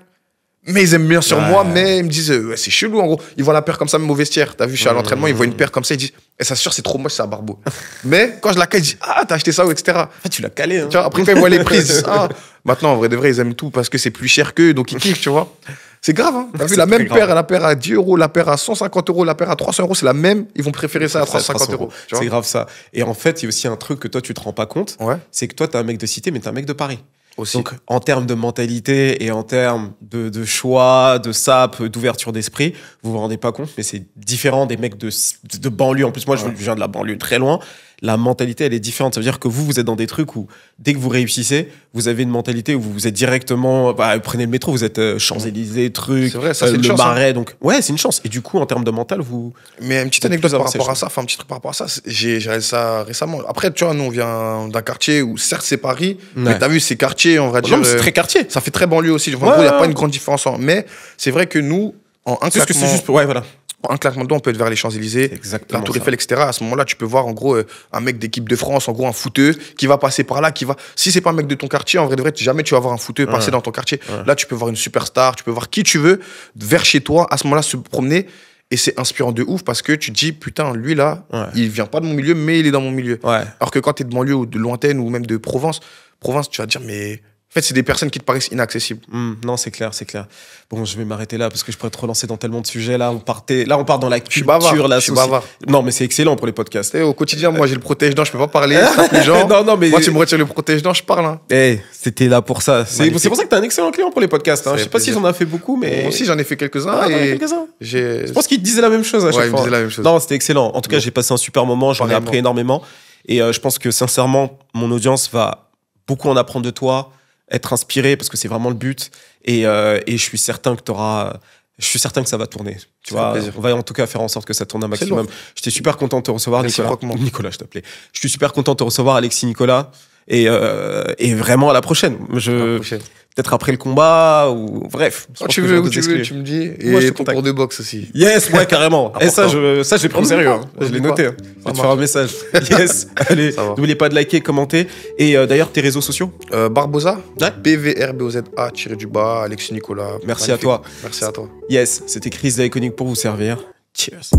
Mais ils aiment bien sur moi, mais ils me disent, c'est chelou en gros. Ils voient la paire comme ça, même au vestiaire. T'as vu, je suis à l'entraînement, ils voient une paire comme ça, ils disent, ça sûr, c'est trop moche, c'est à Barbeau. Mais quand je la cale, ils disent, ah, t'as acheté ça, ou etc. En fait, tu l'as calé. Hein. Tu vois, après, quand ils voient les prix, ils disent, ah, maintenant, en vrai de vrai, ils aiment tout parce que c'est plus cher qu'eux, donc ils kiffent, tu vois. C'est grave, hein. T'as vu, la même paire, la paire à 10 €, la paire à 150 €, la paire à 300 €, c'est la même. Ils vont préférer ça à 350 €. C'est grave ça. Et en fait, il y a aussi un truc que toi, tu te rends pas compte. C'est que toi, t'es un mec de cité, mais t'es un mec de Paris. Aussi. Donc, en termes de mentalité et en termes de choix, de sap, d'ouverture d'esprit, vous vous rendez pas compte, mais c'est différent des mecs de banlieue. En plus, moi, je viens de la banlieue très loin. La mentalité, elle est différente. Ça veut dire que vous êtes dans des trucs où, dès que vous réussissez, vous avez une mentalité où vous êtes directement, vous prenez le métro, vous êtes Champs-Élysées, trucs, c'est vrai, ça, c'est une le chance, Marais. Donc, ouais, c'est une chance. Et du coup, en termes de mental, vous. Mais une petite anecdote par rapport à ça, enfin, un petit truc par rapport à ça, j'ai réalisé ça récemment. Après, tu vois, nous, on vient d'un quartier où, certes, c'est Paris, mais t'as vu, c'est quartier, on va dire. C'est très quartier. Ça fait très banlieue aussi. En gros, il n'y a pas une grande différence. Mais c'est vrai que nous, en un claquement. C'est juste. Ouais, voilà. Un claquement de doigts, on peut être vers les Champs-Élysées, la Tour Eiffel, etc. À ce moment-là, tu peux voir en gros un mec d'équipe de France, en gros un footeux, qui va passer par là, Si c'est pas un mec de ton quartier, en vrai de vrai, jamais tu vas voir un footeux passer dans ton quartier. Là, tu peux voir une superstar, tu peux voir qui tu veux vers chez toi, à ce moment-là, se promener. Et c'est inspirant de ouf parce que tu te dis, putain, lui là, il vient pas de mon milieu, mais il est dans mon milieu. Alors que quand t'es de banlieue ou de lointaine ou même de Provence, tu vas te dire, mais. En fait, c'est des personnes qui te paraissent inaccessibles. Non, c'est clair, c'est clair. Bon, je vais m'arrêter là parce que je pourrais te relancer dans tellement de sujets. Là, on part dans la culture, je suis bavard. Non, mais c'est excellent pour les podcasts. Au quotidien, moi, j'ai le protège-dents, je peux pas parler. Les gens. Non, mais moi, tu me retires le protège-dents, je parle. Hein. C'était là pour ça. C'est pour ça que t'es un excellent client pour les podcasts. Hein. Je sais pas si j'en ai fait beaucoup, mais moi aussi, j'en ai fait quelques-uns. Je pense qu'ils te disaient la même chose à chaque fois. Ils me disaient la même chose. Non, c'était excellent. En tout cas, j'ai passé un super moment. J'en ai appris énormément. Et je pense que sincèrement, mon audience va beaucoup en apprendre de toi, être inspiré parce que c'est vraiment le but. Et je suis certain que ça va tourner. Tu vois, on va en tout cas faire en sorte que ça tourne un maximum. J'étais super content de te recevoir, Nicolas, je t'appelais. Je suis super content de te recevoir, Alexis Nicolas. Et vraiment à la prochaine. Peut-être après le combat ou bref. Quand tu veux, tu me dis. Et moi, ton cours de boxe aussi. Yes, ouais, carrément. Et ça, je l'ai pris au sérieux. Hein. Je l'ai noté. Je vais te faire un message. Yes. Allez, n'oubliez pas de liker, commenter. Et d'ailleurs, tes réseaux sociaux. Barbosa. BVRBOZA _ Alexis Nicolas. Merci à toi. Merci à toi. Yes, c'était Chris d'Iconic pour vous servir. Cheers.